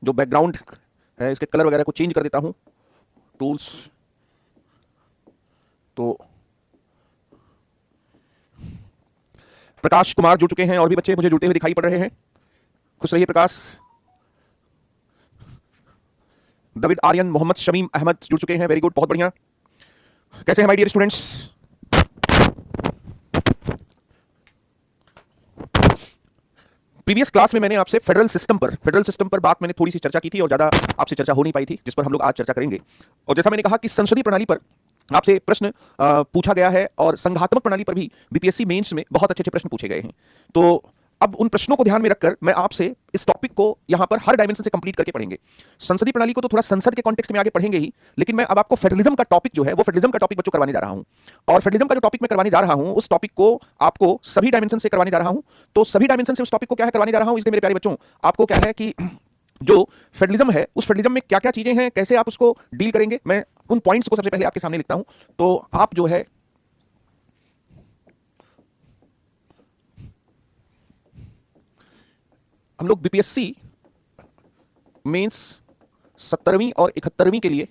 जो बैकग्राउंड है इसके कलर वगैरह को चेंज कर देता हूं। टूल्स, तो प्रकाश कुमार जुड़ चुके हैं और भी बच्चे मुझे जुड़ते हुए दिखाई पड़ रहे हैं। खुश रहिए प्रकाश। दविद आर्यन, मोहम्मद शमीम अहमद जुड़ चुके हैं, वेरी गुड, बहुत बढ़िया। कैसे हैं my dear students? Previous class में मैंने आपसे फेडरल सिस्टम पर बात मैंने थोड़ी सी चर्चा की थी और ज्यादा आपसे चर्चा हो नहीं पाई थी, जिस पर हम लोग आज चर्चा करेंगे। और जैसा मैंने कहा कि संसदीय प्रणाली पर आपसे प्रश्न पूछा गया है और संघात्मक प्रणाली पर भी बीपीएससी मेंस में बहुत अच्छे अच्छे प्रश्न पूछे गए हैं। तो अब उन प्रश्नों को ध्यान में रखकर मैं आपसे इस टॉपिक को यहां पर हर डायमेंशन से कंप्लीट करके पढ़ेंगे। संसदीय प्रणाली को तो थोड़ा संसद के कॉन्टेक्स्ट में आगे पढ़ेंगे ही, लेकिन मैं अब आपको फेडरलिज्म का टॉपिक जो है वो फेडरलिज्म का टॉपिक बच्चों करवाने जा रहा हूं। और फेडरलिज्म का जो टॉपिक मैं करवाने जा रहा हूं उस टॉपिक को आपको सभी डायमेंशन से करवाने जा रहा हूं। तो सभी डायमेंशन से उस टॉपिक को क्या है करवाने जा रहा हूं, इसलिए मेरे प्यारे बच्चों आपको क्या है कि जो फेडरलिज्म है उस फेडरलिज्म में क्या क्या चीजें हैं, कैसे आप उसको डील करेंगे, मैं उन पॉइंट्स को सबसे पहले आपके सामने लिखता हूं। तो आप जो है हम लोग बीपीएससी मेंस 17वीं और 71वीं के लिए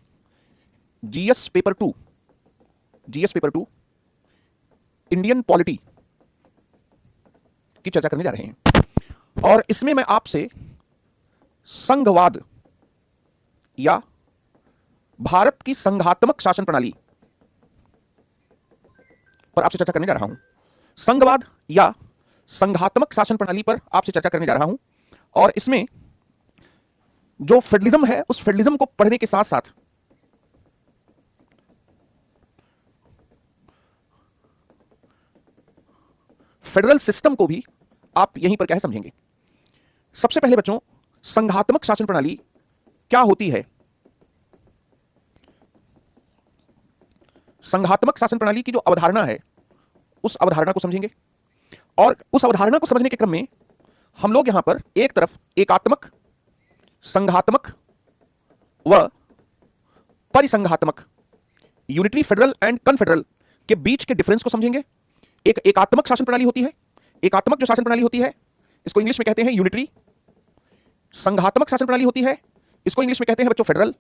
GS paper two Indian polity की चर्चा करने जा रहे हैं। और इसमें मैं आपसे संघवाद या भारत की संघात्मक शासन प्रणाली पर आपसे चर्चा करने जा रहा हूं। संघवाद या संघात्मक शासन प्रणाली पर आपसे चर्चा करने जा रहा हूं। और इसमें जो फेडरलिज्म है उस फेडरलिज्म को पढ़ने के साथ साथ फेडरल सिस्टम को भी आप यहीं पर क्या है समझेंगे। सबसे पहले बच्चों, संघात्मक शासन प्रणाली क्या होती है? संघात्मक शासन प्रणाली की जो अवधारणा है उस अवधारणा को समझेंगे। और उस अवधारणा को समझने के क्रम में हम लोग यहां पर एक तरफ एकात्मक, संघात्मक व परिसंघात्मक, यूनिटरी फेडरल एंड कन्फेडरल के बीच के डिफरेंस को समझेंगे। एक एकात्मक शासन प्रणाली होती है, एकात्मक जो शासन प्रणाली होती है इसको इंग्लिश में कहते हैं यूनिटरी। संघात्मक शासन प्रणाली होती है, इसको इंग्लिश में कहते हैं बच्चों फेडरल।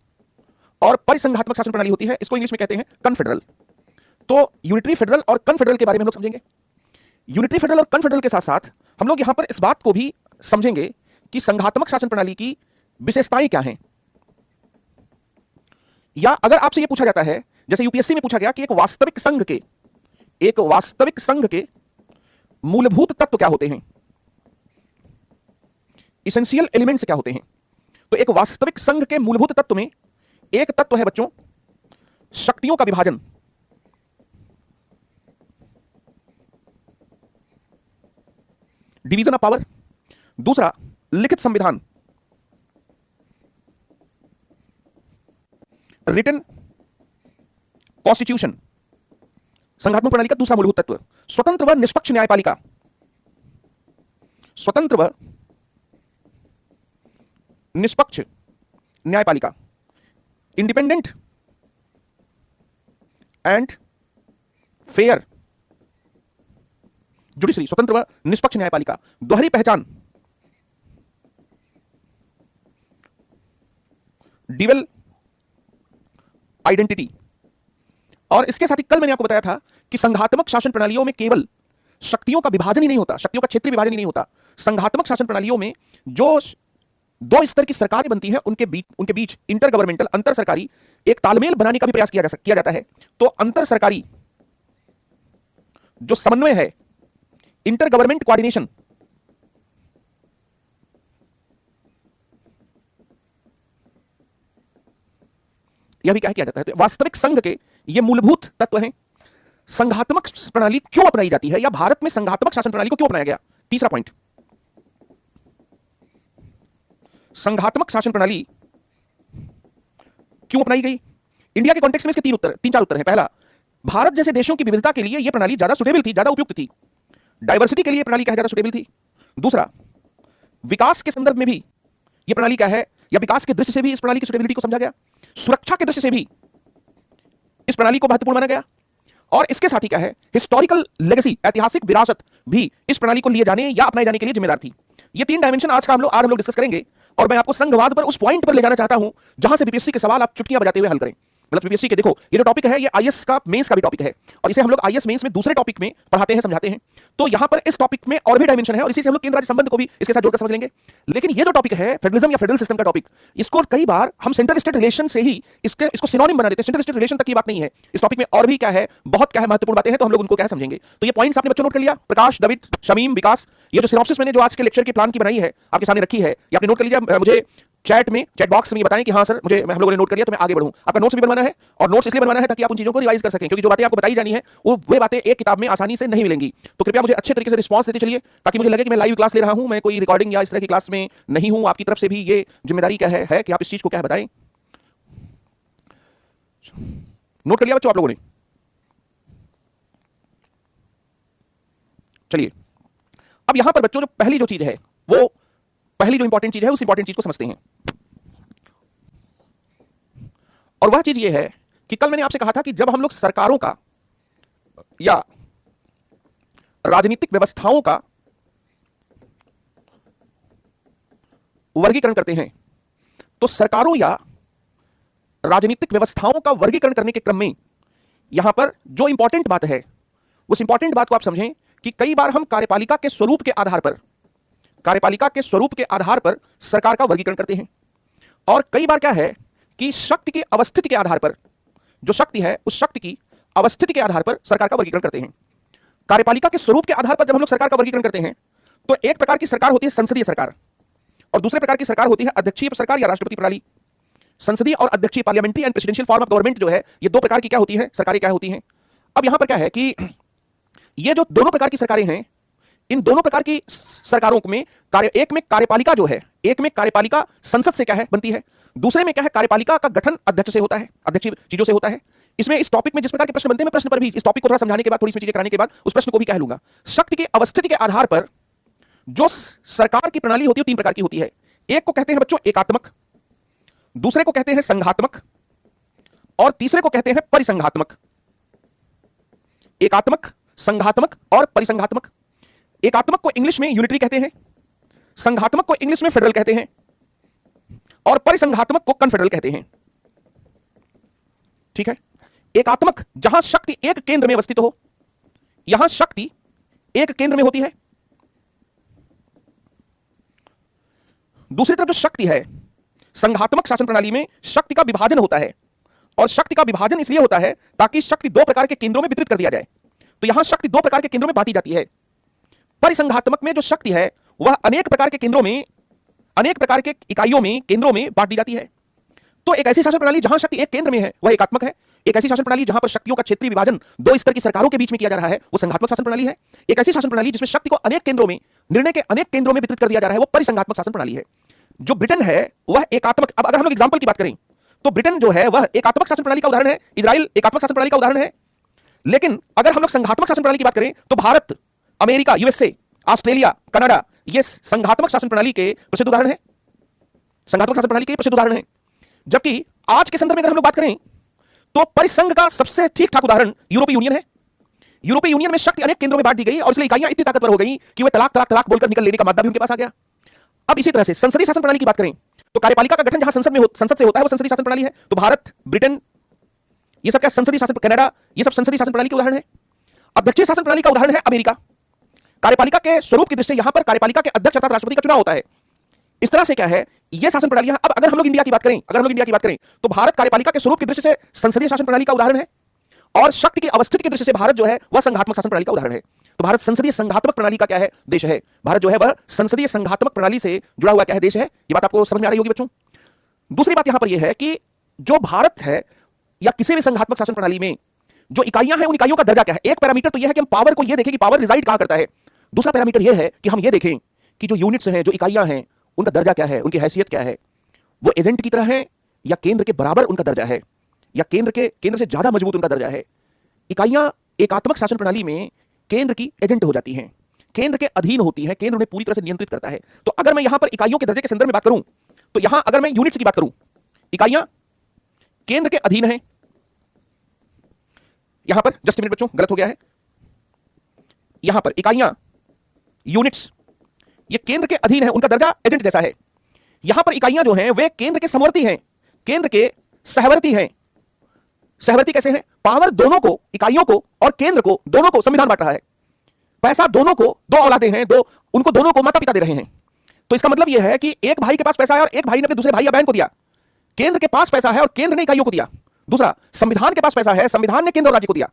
और परिसंघात्मक शासन प्रणाली होती है, इसको इंग्लिश में कहते हैं कन्फेडरल। तो यूनिटरी फेडरल और कन्फेडरल के बारे में हम लोग समझेंगे। यूनिटरी फेडरल और कन्फेडरल के साथ साथ हम लोग यहां पर इस बात को भी समझेंगे कि संघात्मक शासन प्रणाली की विशेषताएं क्या हैं। या अगर आपसे यह पूछा जाता है, जैसे यूपीएससी में पूछा गया कि एक वास्तविक संघ के मूलभूत तत्व क्या होते हैं, इसेंशियल एलिमेंट्स क्या होते हैं। तो एक वास्तविक संघ के मूलभूत तत्व में एक तत्व है बच्चों शक्तियों का विभाजन। Division of power. दूसरा लिखित संविधान, रिटन कॉन्स्टिट्यूशन। संघात्मक प्रणाली का दूसरा मूलभूत तत्व स्वतंत्र व निष्पक्ष न्यायपालिका। स्वतंत्र व निष्पक्ष न्यायपालिका, इंडिपेंडेंट एंड फेयर जुडिशरी। स्वतंत्र व निष्पक्ष न्यायपालिका, दोहरी पहचान, ड्यूअल आइडेंटिटी। और इसके साथ ही कल मैंने आपको बताया था कि संघात्मक शासन प्रणालियों में केवल शक्तियों का विभाजन ही नहीं होता, शक्तियों का क्षेत्रीय विभाजन ही नहीं होता। संघात्मक शासन प्रणालियों में जो दो स्तर की सरकारें बनती हैं उनके बीच इंटर गवर्नमेंटल, अंतर सरकारी एक तालमेल बनाने का भी प्रयास किया जाता है। तो अंतर सरकारी जो समन्वय है, इंटर गवर्नमेंट कोऑर्डिनेशन, यह भी क्या किया जाता है। तो वास्तविक संघ के ये मूलभूत तत्व हैं। संघात्मक प्रणाली क्यों अपनाई जाती है या भारत में संघात्मक शासन प्रणाली को क्यों अपनाया गया? तीसरा पॉइंट, संघात्मक शासन प्रणाली क्यों अपनाई गई? इंडिया के कॉन्टेक्स्ट में इसके तीन चार उत्तर हैं। पहला, भारत जैसे देशों की विविधता के लिए यह प्रणाली ज्यादा सुटेबल थी, ज्यादा उपयुक्त थी। डाइवर्सिटी के लिए प्रणाली क्या है, ज्यादा सुटेबल थी। दूसरा, विकास के संदर्भ में भी यह प्रणाली क्या है या विकास के दृष्टि से भी इस प्रणाली की सुटेबिलिटी को समझा गया। सुरक्षा के दृष्टि से भी इस प्रणाली को महत्वपूर्ण माना गया। और इसके साथ ही क्या है, हिस्टोरिकल लेगेसी, ऐतिहासिक विरासत भी इस प्रणाली को लिए जाने या अपनाए जाने के लिए जिम्मेदार थी। ये तीन डायमेंशन आज हम लोग डिस्कस करेंगे। और मैं आपको संघवाद पर उस पॉइंट पर ले जाना चाहता हूं जहां से बीपीएससी के सवाल आप चुटकियां बजाते हुए हल करें। मतलब बीपीएससी के देखो ये जो टॉपिक है ये आईएएस का मेंस का भी टॉपिक है और इसे हम लोग आईएएस मेंस में दूसरे टॉपिक में पढ़ाते हैं समझाते हैं। तो यहां पर इस टॉपिक में और भी डायमेंशन है और इसी से हम लोग केंद्र राज्य संबंध को भी इसके साथ जोड़कर समझ लेंगे। लेकिन ये जो टॉपिक है फेडरलिज्म या फेडरल सिस्टम का टॉपिक, इसको कई बार हम सेंट्रल स्टेट रिलेशन से ही इसको सिनोनिम बना देते हैं। सेंट्रल स्टेट रिलेशन तक की बात नहीं है, इस टॉपिक में और भी क्या है, बहुत क्या है, महत्वपूर्ण बातें हैं, तो हम लोग उनको क्या समझेंगे। तो ये पॉइंट्स आपने बच्चों नोट कर लिया, प्रकाश, दवित, शमीम, विकास, ये जो सिनॉप्सिस मैंने जो आज के लेक्चर के प्लान की बनाई है आपके सामने रखी है, ये आपने नोट कर लिया। मुझे चैट बॉक्स में ये बताएं कि हाँ सर मुझे हम लोगों ने नोट कर लिया, तो मैं आगे बढ़ूं। आपका नोट्स भी बनवाना है और नोट्स इसलिए बनवाना है ताकि आप उन चीजों को रिवाइज कर सकें, क्योंकि जो बातें आपको बताई जानी है वो बातें एक किताब में आसानी से नहीं मिलेंगी। तो कृपया मुझे अच्छे तरीके से रिस्पांस देते चलिए ताकि मुझे लगे कि मैं लाइव क्लास ले रहा हूं, मैं कोई रिकॉर्डिंग या इस तरह की क्लास में नहीं हूं। आपकी तरफ से भी ये जिम्मेदारी क्या है कि आप इस चीज को क्या है बताएं। नोट कर लिया बच्चों आप लोगों ने? चलिए अब यहां पर बच्चों जो पहली जो चीज है, वो पहली जो इंपॉर्टेंट चीज है उस इंपॉर्टेंट चीज को समझते हैं। और वह चीज ये है कि कल मैंने आपसे कहा था कि जब हम लोग सरकारों का या राजनीतिक व्यवस्थाओं का वर्गीकरण करते हैं, तो सरकारों या राजनीतिक व्यवस्थाओं का वर्गीकरण करने के क्रम में यहां पर जो इंपॉर्टेंट बात है उस इंपॉर्टेंट बात को आप समझें कि कई बार हम कार्यपालिका के स्वरूप के आधार पर सरकार का वर्गीकरण करते हैं। और कई बार क्या है कि शक्ति की अवस्थिति के आधार पर, जो शक्ति है उस शक्ति की अवस्थिति के आधार पर सरकार का वर्गीकरण करते हैं। कार्यपालिका के स्वरूप के आधार पर जब हम लोग सरकार का वर्गीकरण करते हैं तो एक प्रकार की सरकार होती है संसदीय सरकार और दूसरे प्रकार की सरकार होती है अध्यक्षीय सरकार या राष्ट्रपति प्रणाली। संसदीय और अध्यक्षीय parliamentary and presidential form of government जो है, ये दो प्रकार की क्या होती है, सरकारें क्या होती हैं। अब यहां पर क्या है कि ये जो दोनों प्रकार की सरकारें हैं, इन दोनों प्रकार की सरकारों में एक में कार्यपालिका जो है, एक में कार्यपालिका संसद से क्या है बनती है, दूसरे में क्या है कार्यपालिका का गठन अध्यक्ष से होता है, अध्यक्षीय चीजों से होता है। इसमें इस टॉपिक में जिस प्रकार के प्रश्न बनते हैं, मैं प्रश्न पर भी इस टॉपिक को थोड़ा समझाने के बाद, थोड़ी सी चीजें कराने के बाद उस प्रश्न को भी कह लूंगा। शक्ति की अवस्थिति के आधार पर जो सरकार की प्रणाली होती है तीन प्रकार की होती है। एक को कहते हैं बच्चों एकात्मक, दूसरे को कहते हैं संघात्मक और तीसरे को कहते हैं परिसंघात्मक। एकात्मक, संघात्मक और परिसंघात्मक। एकात्मक को इंग्लिश में यूनिटरी कहते हैं, संघात्मक को इंग्लिश में फेडरल कहते हैं और परिसंघात्मक को कन्फेडरल कहते हैं। ठीक है। एकात्मक जहां शक्ति एक केंद्र में अवस्थित हो, यहां शक्ति एक केंद्र में होती है। दूसरी तरफ जो शक्ति है, संघात्मक शासन प्रणाली में शक्ति का विभाजन होता है और शक्ति का विभाजन इसलिए होता है ताकि शक्ति दो प्रकार के केंद्रों में वितरित कर दिया जाए। तो यहां शक्ति दो प्रकार के केंद्रों में बांटी जाती है। परिसंघात्मक में जो शक्ति है वह अनेक प्रकार के केंद्रों में, अनेक प्रकार के इकाइयों में, केंद्रों में बांट दी जाती है। तो एक ऐसी शासन प्रणाली जहां शक्ति एक केंद्र में है वह एकात्मक है। एक ऐसी शासन प्रणाली जहां पर शक्तियों का क्षेत्रीय विभाजन दो स्तर की सरकारों के बीच में किया जा रहा है वो संघात्मक शासन प्रणाली है। एक ऐसी शासन प्रणाली जिसमें शक्ति को अनेक केंद्रों में, निर्णय के अनेक केंद्रों में वितरित कर दिया जा रहा है वो परिसंघात्मक शासन प्रणाली है। जो ब्रिटेन है वह एकात्मक, अब अगर हम लोग एग्जांपल की बात करें तो ब्रिटेन जो है वह एकात्मक शासन प्रणाली का उदाहरण है, इजराइल एकात्मक शासन प्रणाली का उदाहरण है। लेकिन अगर हम लोग संघात्मक शासन प्रणाली की बात करें तो Bharat, America, USA, Australia, Canada ये संघात्मक शासन प्रणाली के प्रसिद्ध उदाहरण है, संघात्मक शासन प्रणाली के प्रसिद्ध उदाहरण है। जबकि आज के संदर्भ में अगर हम लोग बात करें तो परिसंघ का सबसे ठीक ठाक उदाहरण यूरोपीय यूनियन है। यूरोपीय यूनियन में शक्ति अनेक केंद्रों में बांट दी गई और इसलिए इकाइयां इतनी ताकतवर हो गई कि वे तलाक तलाक तलाक बोलकर निकल लेने का मादा भी उनके पास आ गया। अब इसी तरह से संसदीय शासन प्रणाली की बात करें तो कार्यपालिका का गठन जहां संसद से होता है वो संसदीय शासन प्रणाली है। तो भारत, ब्रिटेन, ये सब क्या संसदीय शासन, कनाडा, ये सब संसदीय शासन प्रणाली के उदाहरण है। अध्यक्षीय शासन प्रणाली का उदाहरण है अमेरिका। कार्यपालिका के स्वरूप की दृष्टि से यहां पर कार्यपालिका के अध्यक्ष अर्थात राष्ट्रपति का चुनाव होता है। इस तरह से क्या है ये शासन प्रणालियां। अब अगर हम लोग इंडिया की बात करें, तो भारत कार्यपालिका के स्वरूप की दृष्टि से संसदीय शासन प्रणाली का उदाहरण है और शक्ति की अवस्थिति की दृष्टि से भारत जो है वह संघात्मक शासन प्रणाली का उदाहरण है। तो भारत संसदीय संघात्मक प्रणाली का क्या है, देश है। भारत जो है वह संसदीय संघात्मक प्रणाली से जुड़ा हुआ क्या है, देश है। ये बात आपको समझ में आ रही होगी बच्चों। दूसरी बात यहां पर यह है कि जो भारत है या किसी भी संघात्मक शासन प्रणाली में जो इकाइयां हैं उन इकाइयों का दर्जा क्या है। एक पैरामीटर तो यह है कि हम पावर को यह देखें कि पावर रिजाइड कहां करता है। दूसरा पैरामीटर यह है कि हम यह देखें कि जो यूनिट्स हैं, जो इकाइयां हैं, उनका दर्जा क्या है, उनकी हैसियत क्या है। वो एजेंट की तरह है या केंद्र के बराबर उनका दर्जा है या केंद्र से ज्यादा मजबूत उनका दर्जा है। इकाइयां एकात्मक शासन प्रणाली में केंद्र की एजेंट हो जाती हैं, केंद्र के अधीन होती हैं, केंद्र उन्हें पूरी तरह से नियंत्रित करता है। तो अगर मैं यहां पर इकाइयों के दर्जे के संदर्भ में बात करूं तो यहां अगर मैं यूनिट्स की बात करूं, इकाइयां केंद्र के अधीन हैं। यहां पर जस्ट मिनट बच्चों, गलत हो गया है। यहां पर इकाइयां, यूनिट्स, ये केंद्र के अधीन है, उनका दर्जा एजेंट जैसा है। यहां पर इकाइयां जो हैं वे केंद्र के समवर्ती हैं, केंद्र के सहवर्ती हैं। सहवर्ती कैसे हैं? पावर दोनों को, इकाइयों को और केंद्र को, दोनों को संविधान बांट रहा है। पैसा दोनों को, दो औलादें हैं, उनको दोनों को माता पिता दे रहे हैं। तो इसका मतलब यह है कि एक भाई के पास पैसा है और एक भाई ने अपने दूसरे भाई या बहन को दिया। केंद्र के पास पैसा है और केंद्र ने इकाइयों को दिया। दूसरा, संविधान के पास पैसा है, संविधान ने केंद्र और राज्य को दिया।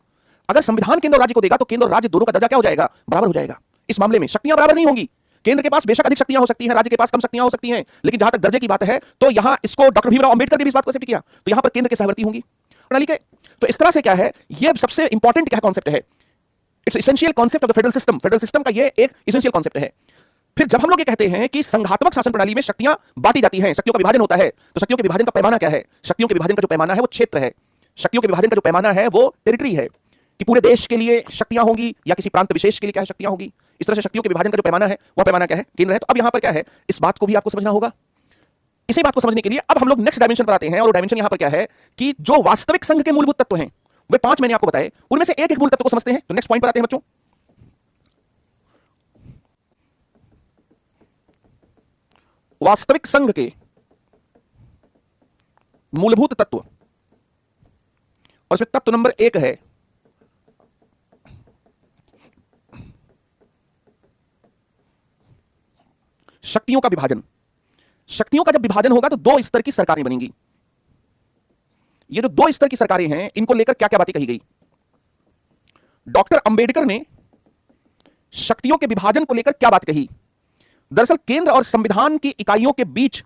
अगर संविधान केंद्र और राज्य को देगा तो केंद्र और राज्य दोनों का दर्जा क्या हो जाएगा? बराबर हो जाएगा। इस मामले में शक्तियां बराबर नहीं होंगी। केंद्र के पास बेशक अधिक शक्तियां हो सकती हैं, राज्य के पास कम शक्तियां हो सकती हैं, लेकिन जहां तक दर्जे की बात है तो यहां इसको डॉक्टर भीमराव अंबेडकर ने भी इस बात को एक्सेप्ट किया, तो यहां पर केंद्र के सहवर्ती होंगी प्रणाली के। तो इस तरह से क्या है, यह सबसे इंपॉर्टेंट क्या कॉन्सेप्ट है, it's essential concept of the federal system. Federal system का यह एक एसेंशियल कॉन्सेप्ट है। फिर जब हम लोग ये कहते हैं कि संघात्मक शासन प्रणाली में शक्तियां बांटी जाती हैं, शक्तियों का विभाजन होता है, तो शक्तियों के विभाजन का पैमाना क्या है? शक्तियों के विभाजन का जो पैमाना है वो क्षेत्र है। शक्तियों के विभाजन का जो पैमाना है वो टेरिटरी है, कि पूरे देश के लिए शक्तियां होंगी या किसी प्रांत विशेष के लिए क्या शक्तियां होगी। इस तरह से शक्तियों के विभाजन का जो पैमाना है वह पैमाना क्या है? केंद्र है। तो अब यहां पर क्या है, इस बात को भी आपको समझना होगा। इसी बात को समझने के लिए अब हम लोग नेक्स्ट डायमेंशन पर आते हैं, और वो डायमेंशन यहां पर क्या है कि जो वास्तविक संघ के मूलभूत तत्व हैं वे 5 मैंने आपको बताए, उनमें से एक एक मूल तत्व को समझते हैं। तो नेक्स्ट पॉइंट पर आते हैं बच्चों। वास्तविक संघ के मूलभूत तत्व, और इसमें तत्व नंबर 1 है शक्तियों का विभाजन। शक्तियों का जब विभाजन होगा तो 2 स्तर की सरकारें बनेंगी। ये जो 2 स्तर की सरकारें हैं इनको लेकर क्या क्या बातें कही गई? डॉक्टर अंबेडकर ने शक्तियों के विभाजन को लेकर क्या बात कही? दरअसल केंद्र और संविधान की इकाइयों के बीच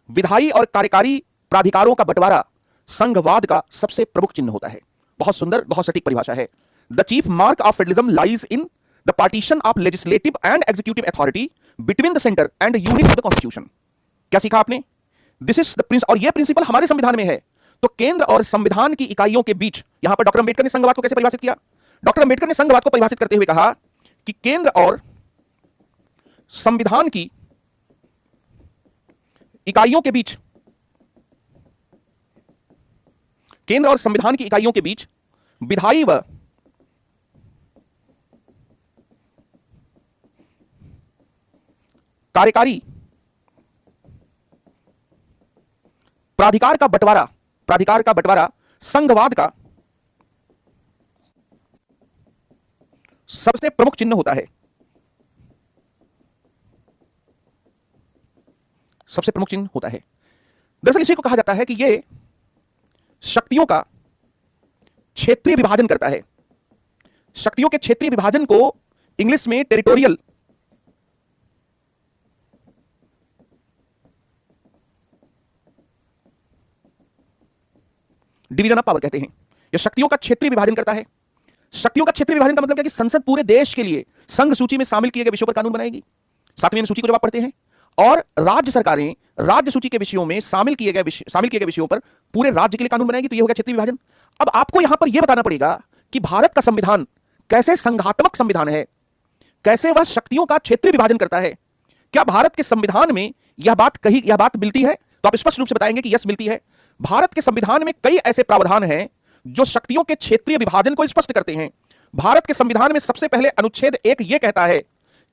विधायी और कार्यकारी प्राधिकारों का बंटवारा संघवाद का सबसे प्रमुख चिन्ह होता है। बहुत सुंदर, बहुत सटीक परिभाषा है। The chief mark of federalism lies in the partition of legislative and executive authority between the centre and units of the constitution. क्या सीखा आपने? दिस इज द प्रिंसिपल, और यह प्रिंसिपल हमारे संविधान में है। तो केंद्र और संविधान की इकाइयों के बीच, यहां पर डॉक्टर अंबेडकर ने संघवाद को कैसे परिभाषित किया? डॉक्टर अंबेडकर ने संघवाद को परिभाषित करते हुए कहा कि केंद्र और संविधान की इकाइयों के बीच, केंद्र और संविधान की इकाइयों के बीच विधायी व कार्यकारी प्राधिकार का बंटवारा संघवाद का सबसे प्रमुख चिन्ह होता है। सबसे प्रमुख चिन्ह होता है। दरअसल इसी को कहा जाता है कि यह शक्तियों का क्षेत्रीय विभाजन करता है। शक्तियों के क्षेत्रीय विभाजन को इंग्लिश में टेरिटोरियल डिवीजन ऑफ पावर कहते हैं। यह शक्तियों का क्षेत्रीय विभाजन करता है। शक्तियों का क्षेत्रीय विभाजन का मतलब क्या कि संसद पूरे देश के लिए संघ सूची में शामिल किए गए विषयों पर कानून बनाएगी। 7वीं सूची को जब आप पढ़ते हैं, और राज्य सरकारें राज्य सूची के विषयों में शामिल किए गए विषयों पर पूरे राज्य के लिए कानून बनाएगी। तो यह हो गया क्षेत्रीय विभाजन। अब आपको यहां पर यह बताना पड़ेगा कि भारत का संविधान कैसे संघात्मक संविधान है, कैसे वह शक्तियों का क्षेत्रीय विभाजन करता है। क्या भारत के संविधान में यह बात मिलती है? तो आप स्पष्ट रूप से बताएंगे कि यस, मिलती है। भारत के संविधान में कई ऐसे प्रावधान हैं जो शक्तियों के क्षेत्रीय विभाजन को स्पष्ट करते हैं। भारत के संविधान में सबसे पहले अनुच्छेद 1 यह कहता है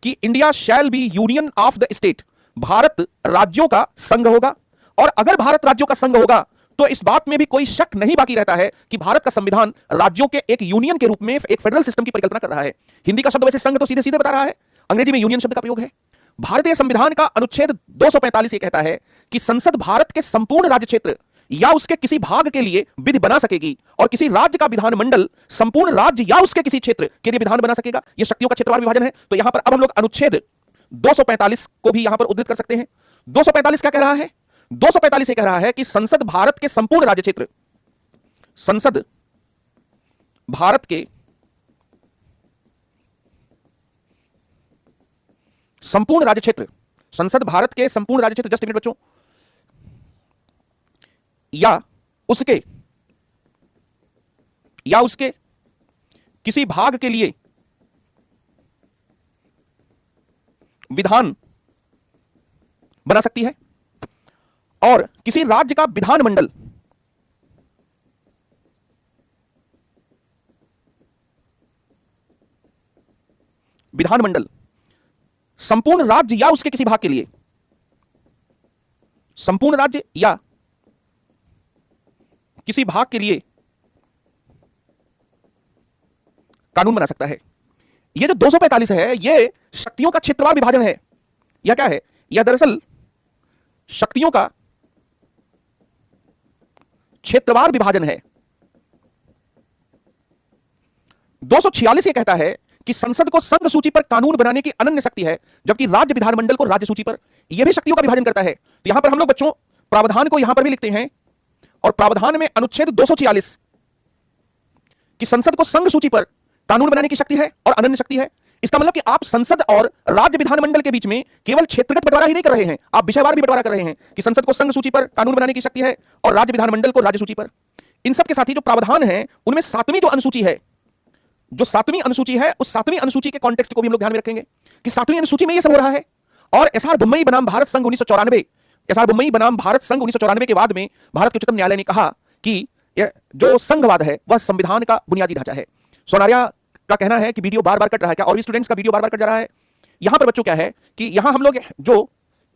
कि India shall be union of the state. Bharat राज्यों का संघ होगा, और अगर भारत राज्यों का संघ होगा तो इस बात में भी कोई शक नहीं बाकी रहता है कि भारत का संविधान राज्यों के एक यूनियन के रूप में एक फेडरल सिस्टम की परिकल्पना कर रहा है। हिंदी का शब्द वैसे संघ तो सीधे सीधे बता रहा है, अंग्रेजी में यूनियन शब्द का प्रयोग है। भारतीय संविधान का अनुच्छेद 245 ये कहता है कि संसद भारत के संपूर्ण राज्य क्षेत्र या उसके किसी भाग के लिए विधि बना सकेगी, और किसी राज्य का विधानमंडल संपूर्ण राज्य या उसके किसी क्षेत्र के लिए विधान बना सकेगा। यह शक्तियों का क्षेत्रवार विभाजन है। तो यहां पर अब हम लोग अनुच्छेद 245 को भी यहां पर उद्धृत कर सकते हैं। 245 क्या कह रहा है? 245 ये कह रहा है कि संसद भारत के संपूर्ण राज्य क्षेत्र, संसद भारत के संपूर्ण राज्य क्षेत्र, संसद भारत के संपूर्ण राज्य क्षेत्र, जस्ट मिनट बच्चों, या उसके किसी भाग के लिए विधान बना सकती है, और किसी राज्य का विधानमंडल संपूर्ण राज्य या उसके किसी भाग के लिए संपूर्ण राज्य या किसी भाग के लिए कानून बना सकता है। यह जो 245 है यह शक्तियों का क्षेत्रवार विभाजन है। यह क्या है? यह दरअसल शक्तियों का क्षेत्रवार विभाजन है। 246 ये कहता है कि संसद को संघ सूची पर कानून बनाने की अनन्य शक्ति है, जबकि राज्य विधानमंडल को राज्य सूची पर। यह भी शक्तियों का विभाजन करता है। तो यहां पर हम लोग बच्चों प्रावधान को यहां पर भी लिखते हैं, और प्रावधान में अनुच्छेद 246 कि संसद को संघ सूची पर कानून बनाने की शक्ति है और अनन्य शक्ति है। इसका मतलब कि आप संसद और राज्य विधानमंडल के बीच में केवल क्षेत्रगत बंटवारा ही नहीं कर रहे हैं, आप विषयवार भी बंटवारा कर रहे हैं कि संसद को संघ सूची पर कानून बनाने की शक्ति है और राज्य विधानमंडल को राज्य सूची पर। इन सब के साथ ही जो प्रावधान है उनमें सातवीं जो अनुसूची है, जो सातवीं अनुसूची है, उस सातवीं अनुसूची के कॉन्टेक्स्ट को भी हम लोग ध्यान में रखेंगे कि सातवीं अनुसूची में यह सब हो रहा है। और एसआर बुम्बई बनाम भारत संघ 1994, एसआर बुम्बई बनाम भारत संघ 1994 के बाद में भारत के उच्चतम न्यायालय ने कहा कि जो संघवाद है वह संविधान का बुनियादी ढांचा है। सोनारिया का कहना है कि वीडियो बार बार कट रहा है क्या, और भी स्टूडेंट्स का वीडियो बार बार कट जा रहा है। यहां पर बच्चों क्या है कि यहां हम लोग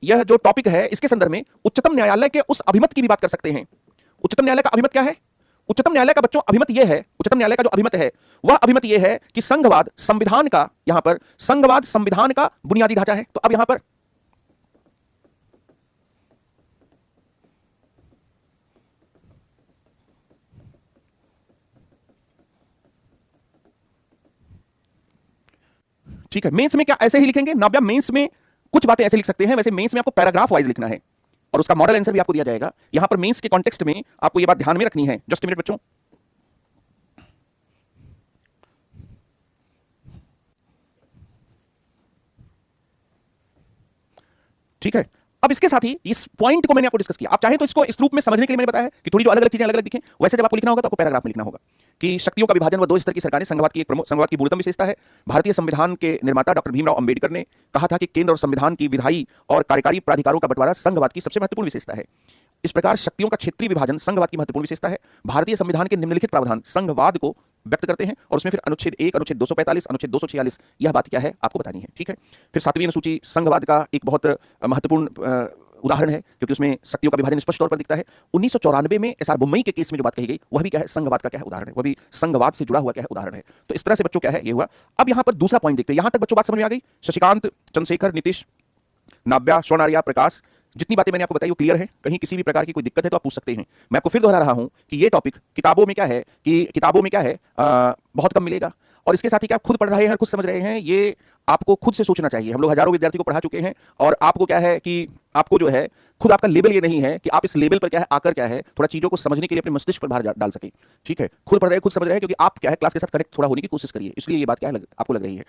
यह जो टॉपिक है इसके संदर्भ में उच्चतम न्यायालय के उस अभिमत की भी बात कर सकते हैं। उच्चतम न्यायालय का अभिमत क्या है? उच्चतम न्यायालय का बच्चों अभिमत यह है, उच्चतम न्यायालय का जो अभिमत है वह अभिमत यह है कि संघवाद संविधान का, यहां पर संघवाद संविधान का बुनियादी ढांचा है। तो अब यहां पर ठीक है, मेंस में क्या ऐसे ही लिखेंगे ना भैया? मेंस में कुछ बातें ऐसे लिख सकते हैं, वैसे मेंस में आपको पैराग्राफ वाइज लिखना है और उसका मॉडल आंसर भी आपको दिया जाएगा। यहां पर मेंस के कॉन्टेक्स्ट में आपको यह बात ध्यान में रखनी है। जस्ट मिनट बच्चों, ठीक है। अब इसके साथ ही इस पॉइंट को मैंने आपको डिस्कस किया। आप चाहें तो इसको इस रूप में समझने के लिए मैंने बताया कि थोड़ी जो अलग अलग चीजें अलग अलग दिखें, वैसे जब आपको लिखना होगा तो आपको पैराग्राफ में लिखना होगा कि शक्तियों का विभाजन व दो स्तर की सरकारें संघवाद की एक प्रमुख, संघवाद की मूलतम विशेषता है। भारतीय संविधान के निर्माता डॉक्टर भीमराव अंबेडकर ने कहा था कि केंद्र और संविधान की विधायी और कार्यकारी प्राधिकारों का बंटवारा संघवाद की सबसे महत्वपूर्ण विशेषता है। इस प्रकार शक्तियों का क्षेत्रीय विभाजन संघवाद की महत्वपूर्ण विशेषता है। भारतीय संविधान के निम्नलिखित प्रावधान संघवाद को व्यक्त करते हैं, और उसमें फिर अनुच्छेद 1, अनुच्छेद 245, अनुच्छेद 246 यह बात क्या है आपको बतानी है। ठीक है, फिर सातवीं अनुसूची संघवाद का एक बहुत महत्वपूर्ण उदाहरण है, क्योंकि उसमें शक्तियों का विभाजन स्पष्ट तौर पर दिखता है। 1994 में एसआर बुम्बई के केस में जो बात कही गई वह भी क्या है? संघवाद का क्या है? उदाहरण है। वह भी संघवाद से जुड़ा हुआ क्या है? उदाहरण है। तो इस तरह से बच्चों क्या है ये हुआ। अब यहां पर दूसरा पॉइंट देखते हैं। यहां तक बच्चों बात समझ में आ गई? शशिकांत, चंद्रशेखर, नीतीश, नाव्या, सोनारिया, प्रकाश, जितनी बातें मैंने आपको बताई वो क्लियर है? कहीं किसी भी प्रकार की कोई दिक्कत है तो आप पूछ सकते हैं। मैं आपको फिर दोहरा रहा हूं कि ये टॉपिक किताबों में क्या है कि किताबों में क्या है बहुत कम मिलेगा, और इसके साथ ही क्या आप खुद पढ़ रहे हैं, खुद समझ रहे हैं, ये आपको खुद से सोचना चाहिए। हम लोग हजारों विद्यार्थी को पढ़ा चुके हैं, और आपको क्या है कि आपको जो है खुद आपका लेवल ये नहीं है कि आप इस लेवल पर क्या है आकर क्या है थोड़ा चीजों को समझने के लिए अपने मस्तिष्क पर भार डाल सके। ठीक है, खुद पढ़ रहे हैं, खुद समझ रहे हैं, क्योंकि आप क्या है क्लास के साथ कनेक्ट थोड़ा होने की कोशिश करिए, इसलिए ये बात क्या है आपको लग रही है।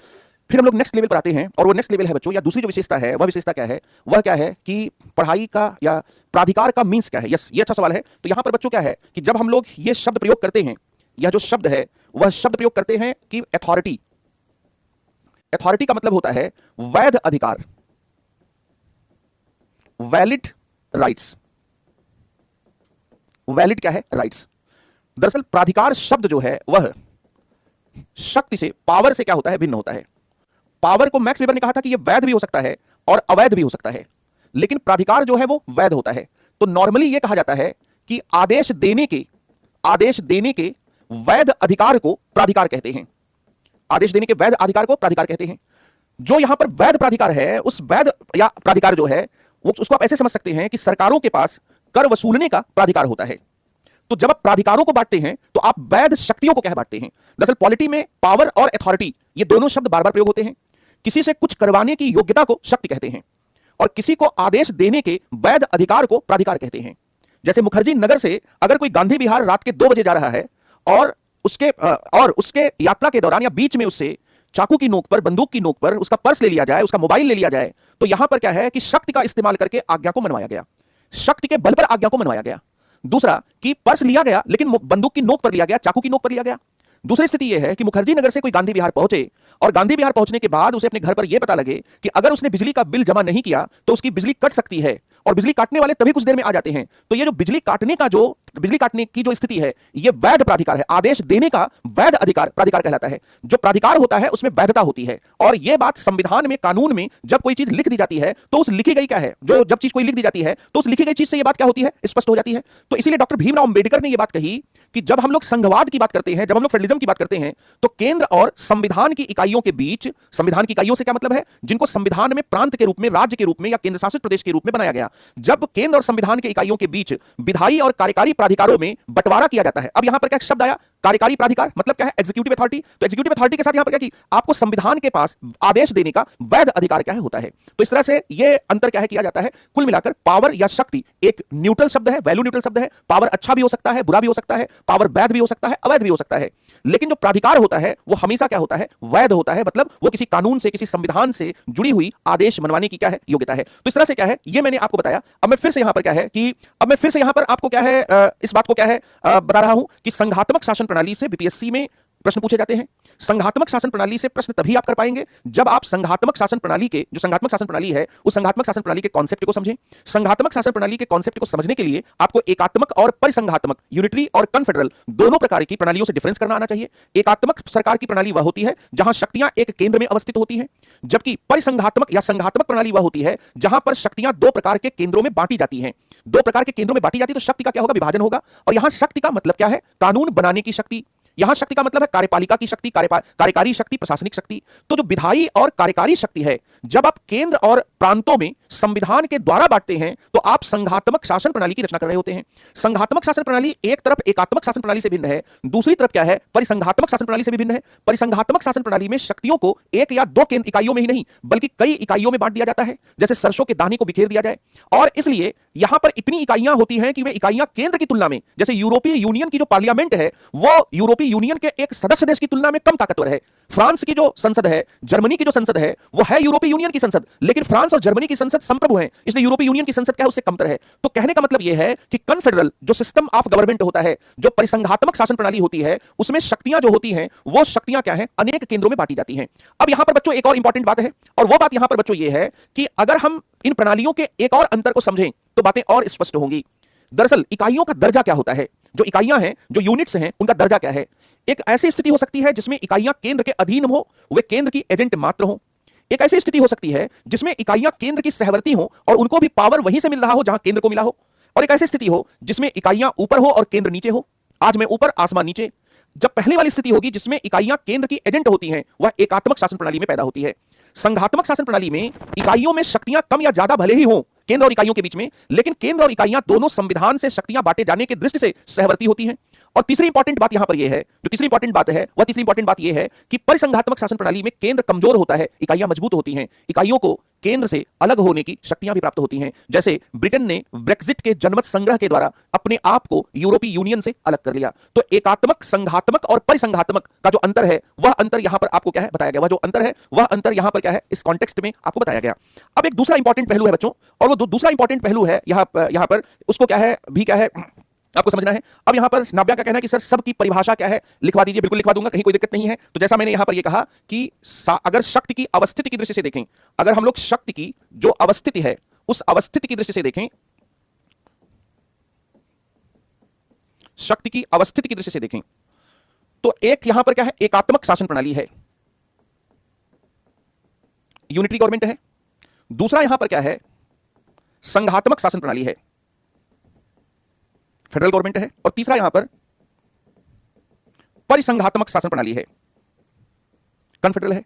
फिर हम लोग नेक्स्ट लेवल पर आते हैं, और वो नेक्स्ट लेवल है बच्चों, या दूसरी जो विशेषता है वह विशेषता क्या है? वह क्या है कि पढ़ाई का या प्राधिकार का मीन्स क्या है। यस, ये अच्छा सवाल है। तो यहां पर बच्चों क्या है कि जब हम लोग ये शब्द प्रयोग करते हैं, यह जो शब्द है वह शब्द प्रयोग करते हैं कि अथॉरिटी। अथॉरिटी का मतलब होता है वैध अधिकार, वैलिड राइट्स। वैलिड क्या है? राइट्स। दरअसल प्राधिकार शब्द जो है वह शक्ति से, पावर से क्या होता है? भिन्न होता है। पावर को मैक्स वेबर ने कहा था कि यह वैध भी हो सकता है और अवैध भी हो सकता है, लेकिन प्राधिकार जो है वो वैध होता है। तो नॉर्मली यह कहा जाता है कि आदेश देने के वैध अधिकार को प्राधिकार कहते हैं। आदेश देने के वैध अधिकार को प्राधिकार कहते हैं। जो यहां पर वैध प्राधिकार है, उस वैध या प्राधिकार जो है वो, उसको आप ऐसे समझ सकते हैं कि सरकारों के पास कर वसूलने का प्राधिकार होता है। तो जब आप प्राधिकारों को बांटते हैं तो आप वैध शक्तियों को क्या बांटते हैं? दरअसल पॉलिटी में पावर और अथॉरिटी ये दोनों शब्द बार बार प्रयोग होते हैं। किसी से कुछ करवाने की योग्यता को शक्ति कहते हैं, और किसी को आदेश देने के वैध अधिकार को प्राधिकार कहते हैं। जैसे मुखर्जी नगर से अगर कोई गांधी विहार रात के 2 बजे जा रहा है और उसके यात्रा के दौरान या बीच में उससे चाकू की नोक पर, बंदूक की नोक पर उसका पर्स ले लिया जाए, उसका मोबाइल ले लिया जाए, तो यहां पर क्या है कि शक्ति का इस्तेमाल करके आज्ञा को मनवाया गया, शक्ति के बल पर आज्ञा को मनवाया गया। दूसरा कि पर्स लिया गया लेकिन बंदूक की नोक पर लिया गया, चाकू की नोक पर लिया गया। दूसरी स्थिति यह है कि मुखर्जी नगर से कोई गांधी विहार पहुंचे, और गांधी विहार पहुंचने के बाद उसे अपने घर पर यह पता लगे कि अगर उसने बिजली का बिल जमा नहीं किया तो उसकी बिजली कट सकती है, और बिजली काटने वाले तभी कुछ देर में आ जाते हैं। तो ये जो बिजली काटने का जो बिजली काटने की जो स्थिति है, यह वैध प्राधिकार है, आदेश देने का वैध अधिकार प्राधिकार कहलाता है। जो प्राधिकार होता है उसमें वैधता होती है, और यह बात संविधान में, कानून में जब कोई चीज लिख दी जाती है तो उस लिखी गई क्या है, जो जब चीज कोई लिख दी जाती है तो उस लिखी गई चीज से यह बात क्या होती है, स्पष्ट हो जाती है। तो इसीलिए डॉक्टर भीमराव अंबेडकर ने यह बात कही कि जब हम लोग संघवाद की बात करते हैं, जब हम लोग फेडरलिज्म की बात करते हैं, तो केंद्र और संविधान की इकाइयों के बीच, संविधान की इकाइयों से क्या मतलब है, जिनको संविधान में प्रांत के रूप में, राज्य के रूप में या केंद्र शासित प्रदेश के रूप में बनाया गया, जब केंद्र और संविधान के इकाइयों के बीच विधायी और कार्यकारी प्राधिकारों में बंटवारा किया जाता है। अब यहां पर क्या शब्द आया, कार्यकारी प्राधिकार, मतलब क्या है, एग्जीक्यूटिव अथॉरिटी। तो एग्जीक्यूटिव अथॉरिटी के साथ यहां पर क्या कि आपको संविधान के पास आदेश देने का वैध अधिकार क्या है, होता है। तो इस तरह से यह अंतर क्या है, किया जाता है। कुल मिलाकर पावर या शक्ति एक न्यूट्रल शब्द है, वैल्यू न्यूट्रल शब्द है। पावर अच्छा भी हो सकता है, बुरा भी हो सकता है, पावर वैध भी हो सकता है, अवैध भी हो सकता है, लेकिन जो प्राधिकार होता है वो हमेशा क्या होता है, वैध होता है। मतलब वो किसी कानून से, किसी संविधान से जुड़ी हुई आदेश मनवाने की क्या है, योग्यता है। तो इस तरह से क्या है, ये मैंने आपको बताया। अब मैं फिर से यहां पर क्या है कि अब मैं फिर से यहां पर आपको क्या है, इस बात को क्या है बता रहा हूं कि संघात्मक शासन प्रणाली से बीपीएससी में प्रश्न पूछे जाते हैं। संघात्मक शासन प्रणाली से प्रश्न तभी आप कर पाएंगे जब आप संघात्मक शासन प्रणाली के, जो संघात्मक शासन प्रणाली है, उस संघात्मक शासन प्रणाली के कॉन्सेप्ट को समझें। संघात्मक शासन प्रणाली के कॉन्सेप्ट को समझने के लिए आपको एकात्मक और परिसंघात्मक, यूनिटरी और कन्फेडरल, दोनों प्रकार की प्रणालियों से डिफरेंस करना आना चाहिए। एकात्मक सरकार की प्रणाली वह होती है जहां शक्तियां एक केंद्र में अवस्थित होती हैं, जबकि परिसंघात्मक या संघात्मक प्रणाली वह होती है जहां पर शक्तियां दो प्रकार के केंद्रों में बांटी जाती हैं। दो प्रकार के केंद्रों में बांटी जाती है तो शक्ति का क्या होगा, विभाजन होगा। और यहां शक्ति का मतलब क्या है, कानून बनाने की शक्ति। यहां शक्ति का मतलब है कार्यपालिका की शक्ति, कार्यकारी शक्ति, प्रशासनिक शक्ति। तो जो विधायी और कार्यकारी शक्ति है, जब आप केंद्र और प्रांतों में संविधान के द्वारा बांटते हैं तो आप संघात्मक शासन प्रणाली की रचना कर रहे होते हैं। संघात्मक शासन प्रणाली एक तरफ एकात्मक शासन प्रणाली से भिन्न है, दूसरी तरफ क्या है, परिसंघात्मक शासन प्रणाली से भी भिन्न है। परिसंघात्मक शासन प्रणाली में शक्तियों को एक या दो केंद्र इकाइयों में ही नहीं बल्कि कई इकाइयों में बांट दिया जाता है, जैसे सरसों के दाने को बिखेर दिया जाए। और इसलिए यहां पर इतनी इकाइयां होती हैं कि वे इकाइयां केंद्र की तुलना में, जैसे यूरोपीय यूनियन की जो पार्लियामेंट है वो यूरोपीय यूनियन के एक सदस्य देश की तुलना में कम ताकतवर है। फ्रांस की जो संसद है, जर्मनी की जो संसद है, वो है यूरोपीय यूनियन की संसद, लेकिन फ्रांस और जर्मनी की संसद संप्रभु है, इसलिए यूरोपीय यूनियन की संसद क्या है, उससे कमतर है। तो कहने का मतलब यह है कि कन्फेडरल जो सिस्टम ऑफ गवर्नमेंट होता है, जो परिसंघात्मक शासन प्रणाली होती है, उसमें शक्तियां जो होती हैं वो शक्तियां क्या है, अनेक केंद्रों में बांटी जाती हैं। अब यहां पर बच्चों एक और इंपॉर्टेंट बात है, और वो बात यहां पर बच्चों ये है कि अगर हम इन प्रणालियों के एक और अंतर को समझें तो बातें और स्पष्ट होंगी। दरअसल इकाइयों का दर्जा क्या होता है, जो इकाइयां हैं, जो यूनिट्स हैं, उनका दर्जा क्या है। एक ऐसी स्थिति हो सकती है जिसमें इकाइयां केंद्र के अधीन हो, वे केंद्र की एजेंट मात्र हो। एक ऐसी स्थिति हो सकती है जिसमें इकाइयां केंद्र की सहवर्ती हो और उनको भी पावर वहीं से मिल रहा हो जहां केंद्र को मिला हो। और एक ऐसी स्थिति हो जिसमें इकाइयां ऊपर हो और केंद्र नीचे हो, आज मैं ऊपर आसमान नीचे। जब पहली वाली स्थिति होगी जिसमें इकाइयां केंद्र की एजेंट होती हैं, वह एकात्मक शासन प्रणाली में पैदा होती है। संघात्मक शासन प्रणाली में इकाइयों में शक्तियां कम या ज्यादा भले ही हों केंद्र और इकाइयों के बीच में, लेकिन केंद्र और इकाइयां दोनों संविधान से शक्तियां बांटे जाने की दृष्टि से सहवर्ती होती हैं। और तीसरी इंपॉर्टेंट बात यहां पर यह है, जो तीसरी इंपॉर्टेंट बात है, वह तीसरी इंपॉर्टेंट बात यह है कि परिसंघात्मक शासन प्रणाली में केंद्र कमजोर होता है, इकाइयां मजबूत होती हैं। इकाइयों को केंद्र से अलग होने की शक्तियां भी प्राप्त होती हैं, जैसे ब्रिटेन ने ब्रेक्जिट के जनमत संग्रह के द्वारा अपने आप को यूरोपीय यूनियन से अलग कर लिया। तो एकात्मक, संघात्मक और परिसंघात्मक का जो अंतर है, वह अंतर यहां पर आपको क्या है बताया गया, वह जो अंतर है वह अंतर यहां पर क्या है, इस कॉन्टेक्स्ट में आपको बताया गया। अब एक दूसरा इंपॉर्टेंट पहलू है बच्चों, और वो दूसरा इंपॉर्टेंट पहलू है यहां पर उसको क्या है, भी क्या है आपको समझना है। अब यहां पर नाव्या का कहना है कि सर सब की परिभाषा क्या है, लिखवा दीजिए। बिल्कुल लिखवा दूंगा, कहीं कोई दिक्कत नहीं है। तो जैसा मैंने यहां पर यह कहा कि अगर शक्ति की अवस्थिति की दृष्टि से देखें, अगर हम लोग शक्ति की जो अवस्थिति है उस अवस्थिति की दृष्टि से देखें, शक्ति की अवस्थिति की दृष्टि से देखें, तो एक यहां पर क्या है, एकात्मक शासन प्रणाली है, यूनिटरी गवर्नमेंट है। दूसरा यहां पर क्या है, संघात्मक शासन प्रणाली है, फेडरल गवर्नमेंट है। और तीसरा यहां पर परिसंघात्मक शासन प्रणाली है, कन्फेडरल है।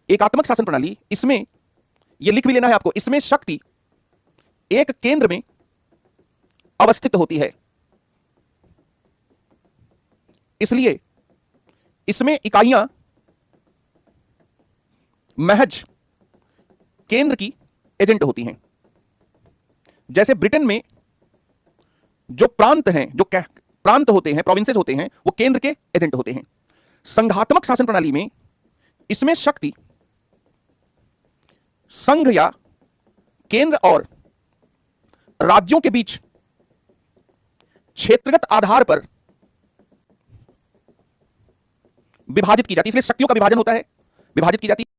एकात्मक शासन प्रणाली, इसमें यह लिख भी लेना है आपको, इसमें शक्ति एक केंद्र में अवस्थित होती है, इसलिए इसमें इकाइयां महज केंद्र की एजेंट होती हैं। जैसे ब्रिटेन में जो प्रांत हैं, जो प्रांत होते हैं, प्रोविंसेस होते हैं, वो केंद्र के एजेंट होते हैं। संघात्मक शासन प्रणाली में इसमें शक्ति संघ या केंद्र और राज्यों के बीच क्षेत्रगत आधार पर विभाजित की जाती है, इसलिए शक्तियों का विभाजन होता है, विभाजित की जाती है।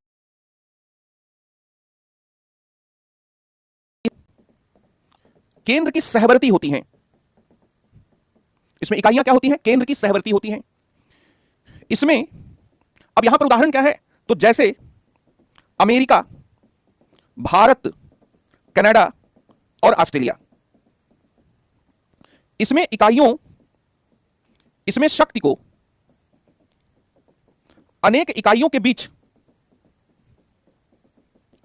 केंद्र की सहवर्ती होती हैं, इसमें इकाइयां क्या होती हैं? केंद्र की सहवर्ती होती हैं। इसमें अब यहां पर उदाहरण क्या है? तो जैसे अमेरिका, भारत, कनाडा और ऑस्ट्रेलिया, इसमें इकाइयों, इसमें शक्ति को अनेक इकाइयों के बीच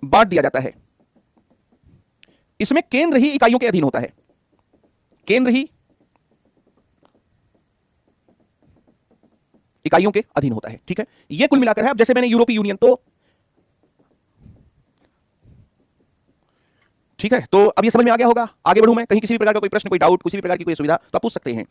बांट दिया जाता है। इसमें केंद्र ही इकाइयों के अधीन होता है, केंद्र ही इकाइयों के अधीन होता है। ठीक है, यह कुल मिलाकर है। अब जैसे मैंने यूरोपीय यूनियन, तो ठीक है, तो अब ये समझ में आ गया होगा। आगे बढ़ूं मैं, कहीं किसी भी प्रकार का कोई प्रश्न, कोई डाउट, किसी भी प्रकार की कोई सुविधा, तो आप पूछ सकते हैं।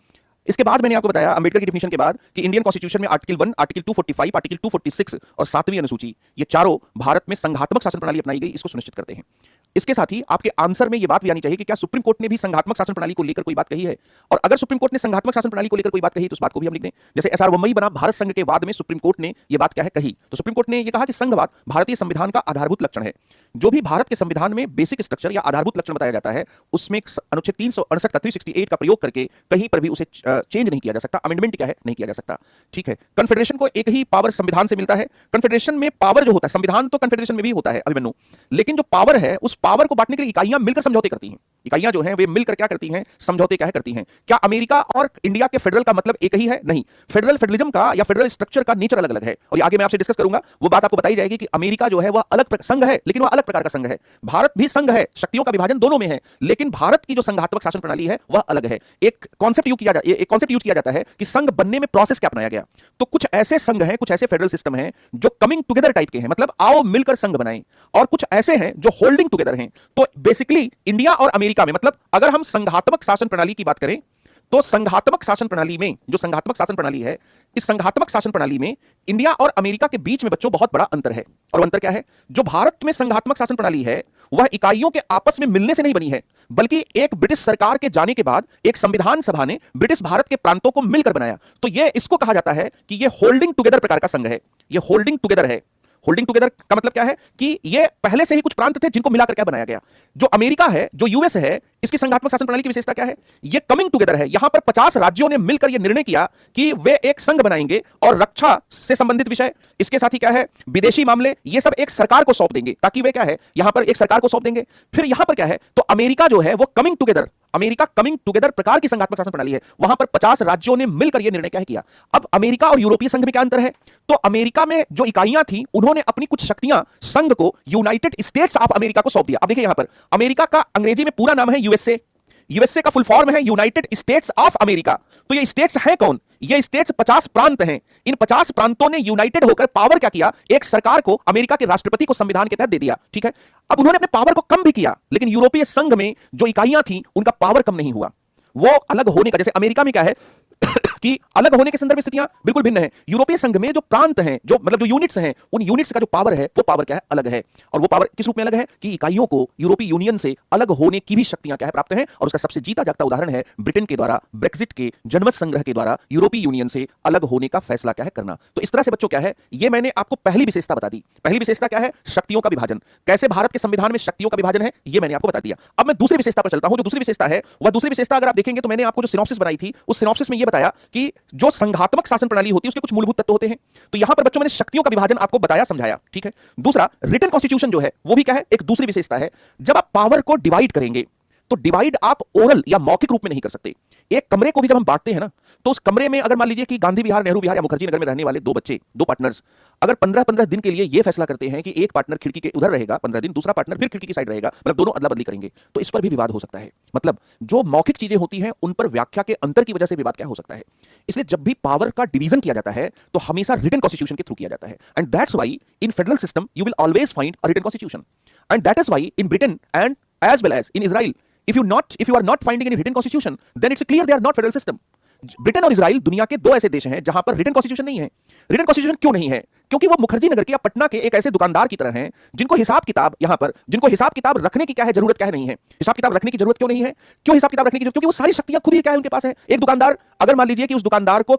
इसके बाद मैंने आपको बताया अंबेडकर की डिफिनेशन के बाद कि इंडियन कॉन्स्टिट्यूशन में आर्टिकल 1, आर्टिकल 245, आर्टिकल 246 और 7वीं अनुसूची, ये चारों भारत में संघात्मक शासन प्रणाली अपनाई गई, इसको सुनिश्चित करते हैं। इसके साथ ही आपके आंसर में यह बात भी आनी चाहिए कि क्या सुप्रीम कोर्ट ने भी संघात्मक शासन प्रणाली को लेकर कोई बात कही है, और अगर सुप्रीम कोर्ट ने संघात्मक शासन प्रणाली को लेकर कोई बात कही तो उस बात को भी हम लिख दें। जैसे एसआर बम्बई बना भारत संघ के बाद में सुप्रीम कोर्ट ने यह बात क्या है कही, तो सुप्रीम कोर्ट ने यह कहा कि संघवाद भारतीय संविधान का आधारभूत लक्षण है। जो भी भारत के संविधान में बेसिक स्ट्रक्चर या आधारभूत लक्षण बताया जाता है, उसमें अनुच्छेद 368 का 368 का प्रयोग करके कहीं पर भी उसे चेंज नहीं किया जा सकता, अमेंडमेंट क्या है नहीं किया जा सकता। ठीक है, कन्फेडरेशन को एक ही पावर संविधान से मिलता है। कन्फेडरेशन में पावर जो होता है, संविधान तो कन्फेडरेशन में भी होता है अभिमन्यु, लेकिन जो पावर है उस पावर को बांटने के लिए इकाइयां मिलकर समझौते करती हैं। इकाइयां जो हैं वे मिलकर क्या करती हैं? समझौते क्या है करती हैं। क्या अमेरिका और इंडिया के फेडरल का मतलब एक ही है? नहीं, फेडरल फेडरलिज्म का या फेडरल स्ट्रक्चर का नेचर अलग अलग है, और आगे मैं आपसे डिस्कस करूंगा। वो बात आपको बताई जाएगी कि अमेरिका जो है वह अलग संघ है, लेकिन वह अलग प्रकार का संघ है। भारत भी संघ है, शक्तियों का विभाजन दोनों में है, लेकिन भारत की जो संघात्मक शासन प्रणाली है वह अलग है। एक कॉन्सेप्ट यूज किया जाता है कि संघ बनने में प्रोसेस क्या अपनाया गया। तो कुछ ऐसे संघ हैं, कुछ ऐसे फेडरल सिस्टम हैं जो कमिंग टुगेदर टाइप के हैं, मतलब आओ मिलकर संघ बनाएं, और कुछ ऐसे हैं जो होल्डिंग टुगेदर हैं। तो बेसिकली इंडिया और अमेरिका में, मतलब अगर हम संघात्मक शासन प्रणाली की बात करें, तो संघात्मक शासन प्रणाली में, जो संघात्मक शासन प्रणाली है, इस संघात्मक शासन प्रणाली में इंडिया और अमेरिका के बीच में बच्चों बहुत बड़ा अंतर है। और अंतर क्या है? जो भारत में संघात्मक शासन प्रणाली है वह इकाइयों के आपस में मिलने से नहीं बनी है, बल्कि एक ब्रिटिश सरकार के जाने के बाद एक संविधान सभा ने ब्रिटिश भारत के प्रांतों को मिलकर बनाया। तो यह, इसको कहा जाता है कि यह होल्डिंग टुगेदर प्रकार का संघ है। यह होल्डिंग टुगेदर है। होल्डिंग टुगेदर का मतलब क्या है कि ये पहले से ही कुछ प्रांत थे जिनको मिलाकर क्या बनाया गया। जो अमेरिका है, जो यूएस है, इसकी संघात्मक शासन प्रणाली की विशेषता क्या है? ये कमिंग टुगेदर है। यहां पर 50 राज्यों ने मिलकर यह निर्णय किया कि वे एक संघ बनाएंगे, और रक्षा से संबंधित विषय, इसके साथ ही क्या है, विदेशी मामले, ये सब एक सरकार को सौंप देंगे, ताकि वे क्या है, यहां पर एक सरकार को सौंप देंगे। फिर यहां पर क्या है, तो अमेरिका जो है वो coming together, America coming together प्रकार की संघात्मक शासन प्रणाली है। वहां पर 50 राज्यों ने मिलकर यह निर्णय क्या किया। अब अमेरिका और यूरोपीय संघ में क्या अंतर है? तो अमेरिका में जो इकाइयां थी, उन्होंने अपनी कुछ शक्तियां संघ को, यूनाइटेड स्टेट्स ऑफ अमेरिका को सौंप दिया। अब देखिए यहां पर अमेरिका का अंग्रेजी में पूरा नाम है यूएसए। यूएसए का फुल फॉर्म है यूनाइटेड स्टेट्स ऑफ अमेरिका। तो ये स्टेट्स हैं कौन? ये स्टेट्स 50 प्रांत हैं। इन 50 प्रांतों ने यूनाइटेड होकर पावर क्या किया, एक सरकार को, अमेरिका के राष्ट्रपति को संविधान के तहत दे दिया। ठीक है, अब उन्होंने अपने पावर को कम भी किया, लेकिन यूरोपीय संघ में जो इकाइयां थी उनका पावर कम नहीं हुआ। वो अलग होने का, जैसे अमेरिका में क्या है कि अलग होने के संदर्भ में स्थितियां बिल्कुल भिन्न है। यूरोपीय संघ में जो प्रांत हैं, जो मतलब जो यूनिट्स हैं, उन यूनिट्स का जो पावर है वो पावर क्या है, अलग है। और वो पावर किस रूप में अलग है कि इकाइयों को यूरोपीय यूनियन से अलग होने की भी शक्तियां क्या है, प्राप्त हैं। और उसका सबसे जीता जागता उदाहरण है ब्रिटेन के द्वारा ब्रेक्जिट के जनमत संग्रह के द्वारा यूरोपीय यूनियन से अलग होने का फैसला क्या है करना। तो इस तरह से बच्चों क्या है, ये मैंने आपको पहली विशेषता बता दी। पहली विशेषता क्या है? शक्तियों का विभाजन। कैसे भारत के संविधान में शक्तियों का विभाजन है, ये मैंने आपको बता दिया। अब मैं दूसरी विशेषता पर चलता हूं। जो दूसरी विशेषता है, वह दूसरी विशेषता अगर आप देखेंगे तो मैंने आपको जो सिनॉप्सिस बनाई थी, उस सिनॉप्सिस में यह बताया कि जो संघात्मक शासन प्रणाली होती है उसके कुछ मूलभूत तत्व होते हैं। तो यहां पर बच्चों मैंने शक्तियों का विभाजन आपको बताया, समझाया। ठीक है, दूसरा रिटन कॉन्स्टिट्यूशन जो है वो भी क्या है, एक दूसरी विशेषता है। जब आप पावर को डिवाइड करेंगे तो डिवाइड आप ओरल या मौखिक रूप में नहीं कर सकते। एक कमरे को भी जब हम बांटते हैं ना, तो उस कमरे में अगर मान लीजिए कि गांधी विहार, नेहरू विहार या मुखर्जी नगर में रहने वाले दो बच्चे, दो पार्टनर्स, अगर 15-15 दिन के लिए यह फैसला करते हैं कि एक पार्टनर खिड़की के उधर रहेगा 15 दिन, दूसरा पार्टनर फिर खिड़की की साइड रहेगा, मतलब दोनों अदला बदली करेंगे, तो इस पर भी विवाद हो सकता है। मतलब जो मौखिक चीजें होती हैं उन पर व्याख्या के अंतर की वजह से विवाद क्या हो सकता है। इसलिए जब भी पावर का डिवीजन किया जाता है तो हमेशा रिटन कॉन्स्टिट्यूशन के थ्रू किया जाता है। And that's why in federal system you will always find a written constitution, and that is why in Britain and as well as in Israel, if you are not finding any written constitution, then it's clear they are not federal system. Britain और Israel दुनिया के दो ऐसे देश हैं जहां पर written constitution नहीं है। रिटन कॉन्स्टिट्यूशन क्यों नहीं है? क्योंकि वो मुखर्जी नगर के या पटना के एक ऐसे दुकानदार की तरह हैं जिनको हिसाब किताब यहां पर, जिनको हिसाब किताब रखने की क्या है जरूरत, क्या है नहीं है। हिसाब किताब रखने की जरूरत क्यों नहीं है? क्यों हिसाब किताब रखने की जरूरत? क्योंकि वो सारी शक्तियां खुद ही क्या है उनके पास है। एक दुकानदार, अगर मान लीजिए कि उस दुकानदार को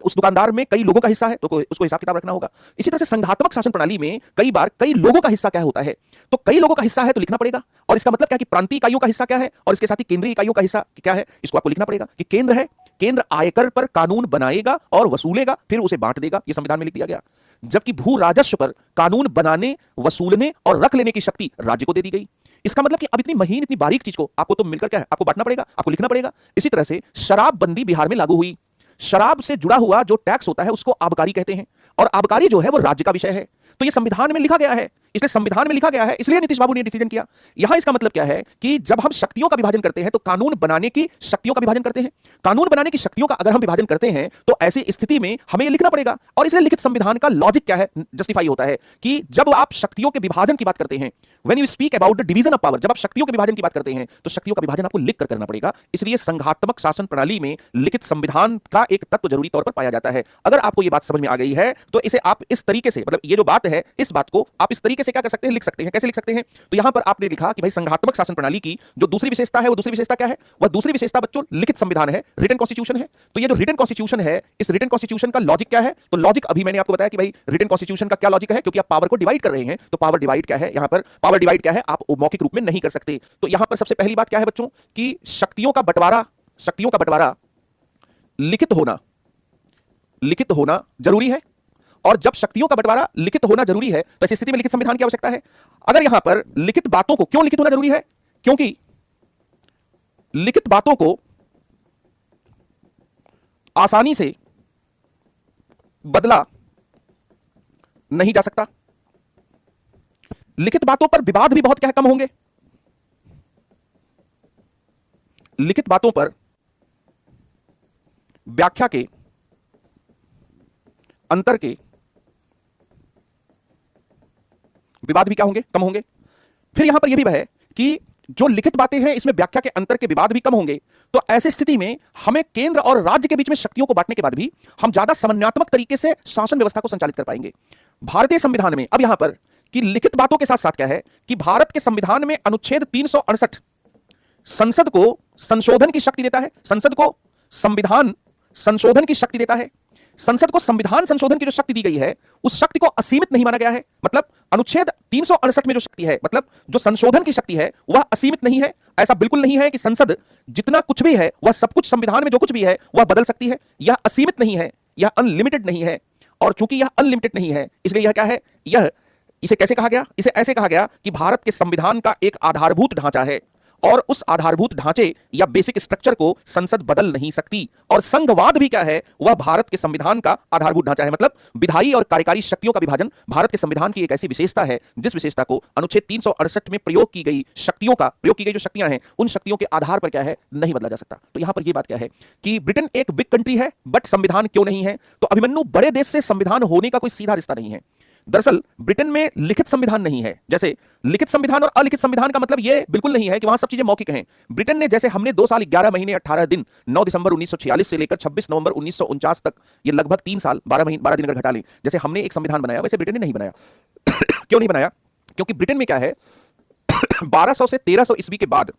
उस दुकानदार में कई लोगों का हिस्सा है तो उसको हिसाब किताब रखना होगा। इसी तरह से संघात्मक शासन प्रणाली में कई बार कई लोगों का हिस्सा क्या होता है, तो कई लोगों का हिस्सा है तो लिखना पड़ेगा। और इसका मतलब क्या कि प्रांतीय इकाइयों का हिस्सा क्या है और इसके साथ ही केंद्रीय इकाइयों का हिस्सा क्या है, इसको आपको लिखना पड़ेगा कि केंद्र है, केंद्र आयकर पर कानून बनाएगा और वसूलेगा, फिर उसे बांट देगा, यह संविधान में लिख दिया गया। जबकि भू राजस्व पर कानून बनाने, वसूलने और रख लेने की शक्ति राज्य को दे दी गई। इसका मतलब कि अब इतनी महीन, इतनी बारीक चीज को आपको तो मिलकर क्या है, आपको बांटना पड़ेगा, आपको लिखना पड़ेगा। इसी तरह से शराबबंदी बिहार में लागू हुई। शराब से जुड़ा हुआ जो टैक्स होता है उसको आबकारी कहते हैं, और आबकारी जो है वो राज्य का विषय है। तो ये संविधान में लिखा गया है, इसलिए संविधान में लिखा गया है, इसलिए नीतीश बाबू ने डिसीजन किया। यहां इसका मतलब क्या है कि जब हम शक्तियों का विभाजन करते हैं तो कानून बनाने की शक्तियों का विभाजन करते हैं। कानून बनाने की शक्तियों का अगर हम विभाजन करते हैं तो ऐसी स्थिति में हमें यह लिखना पड़ेगा। और इसलिए लिखित संविधान का लॉजिक क्या है, जस्टिफाई होता है कि जब आप शक्तियों के विभाजन की बात करते हैं, when you speak about the division of power, जब आप शक्तियों के विभाजन की बात करते हैं तो शक्तियों का विभाजन आपको लिख कर करना पड़ेगा। इसलिए संघात्मक शासन प्रणाली में लिखित संविधान का एक तत्व जरूरी तौर पर पाया जाता है। अगर आपको यह बात समझ में आ गई है तो इसे आप इस तरीके से, मतलब ये जो बात है, इस बात को आप इस तरीके से क्या कर सकते हैं, लिख सकते हैं। कैसे लिख सकते हैं? तो यहां पर आपने लिखा कि भाई संघात्मक शासन प्रणाली की जो दूसरी विशेषता है, वो दूसरी विशेषता क्या है? वह दूसरी विशेषता बच्चों लिखित संविधान है, रिटन कॉन्स्टिट्यूशन है। तो ये जो रिटन कॉन्स्टिट्यूशन है, इस रिटन कॉन्स्टिट्यूशन का लॉजिक क्या है? तो लॉजिक अभी मैंने आपको बताया कि भाई रिटन कॉन्स्टिट्यूशन का क्या लॉजिक है, क्योंकि आप पावर को डिवाइड कर रहे हैं। तो पावर डिवाइड क्या है? यहां पर पावर डिवाइड क्या है, आप मौखिक रूप में नहीं कर सकते। तो यहां पर सबसे पहली बात क्या है बच्चों कि शक्तियों का बंटवारा लिखित होना जरूरी है। और जब शक्तियों का बंटवारा लिखित होना जरूरी है तो ऐसी स्थिति में लिखित संविधान की आवश्यकता है। अगर यहां पर लिखित बातों को, क्यों लिखित होना जरूरी है? क्योंकि लिखित बातों को आसानी से बदला नहीं जा सकता। लिखित बातों पर विवाद भी बहुत क्या है, कम होंगे। लिखित बातों पर व्याख्या के, अंतर के विवाद भी क्या होंगे, कम होंगे। फिर यहां पर यह भी है कि जो लिखित बातें हैं इसमें व्याख्या के अंतर के विवाद भी कम होंगे। तो ऐसी स्थिति में हमें केंद्र और राज्य के बीच में शक्तियों को बांटने के बाद भी हम ज्यादा समन्वयात्मक तरीके से शासन व्यवस्था को संचालित कर पाएंगे। भारतीय संविधान में अब यहां पर कि लिखित बातों के साथ साथ क्या है कि भारत के संविधान में अनुच्छेद 368 संसद को संशोधन की शक्ति देता है, संसद को संविधान संशोधन की शक्ति देता है। संसद को संविधान संशोधन की जो शक्ति दी गई है उस शक्ति को असीमित नहीं माना गया है। मतलब अनुच्छेद 368 में जो शक्ति है, मतलब जो संशोधन की शक्ति है वह असीमित नहीं है। ऐसा बिल्कुल नहीं है कि संसद जितना कुछ भी है वह सब कुछ, संविधान में जो कुछ भी है वह बदल सकती है। यह असीमित नहीं है, यह अनलिमिटेड नहीं है। और चूंकि यह अनलिमिटेड नहीं है इसलिए यह क्या है, यह इसे कैसे कहा गया, इसे ऐसे कहा गया कि भारत के संविधान का एक आधारभूत ढांचा है और उस आधारभूत ढांचे या बेसिक स्ट्रक्चर को संसद बदल नहीं सकती। और संघवाद भी क्या है, वह भारत के संविधान का आधारभूत ढांचा है। मतलब विधायी और कार्यकारी शक्तियों का विभाजन भारत के संविधान की एक ऐसी विशेषता है जिस विशेषता को अनुच्छेद 368 में प्रयोग की गई जो शक्तियां हैं उन शक्तियों के आधार पर क्या है, नहीं बदला जा सकता। तो यहां पर यह बात क्या है कि ब्रिटेन एक बिग कंट्री है बट संविधान क्यों नहीं है? तो अभिमन्यु, बड़े देश से संविधान होने का कोई सीधा रिश्ता नहीं है। दरअसल ब्रिटेन में लिखित संविधान नहीं है। जैसे लिखित संविधान और अलिखित संविधान का मतलब यह बिल्कुल नहीं है कि वहां सब चीजें मौखिक हैं। ब्रिटेन ने, जैसे हमने 2 साल 11 महीने 18 दिन 9 दिसंबर 1946 से लेकर 26 नवंबर 1949 तक, ये लगभग 3 साल 12 दिन अगर घटा लें, जैसे हमने एक संविधान बनाया वैसे ब्रिटेन ने नहीं बनाया। क्यों नहीं बनाया? क्योंकि ब्रिटेन में क्या है 1200 से 1300 ईस्वी के बाद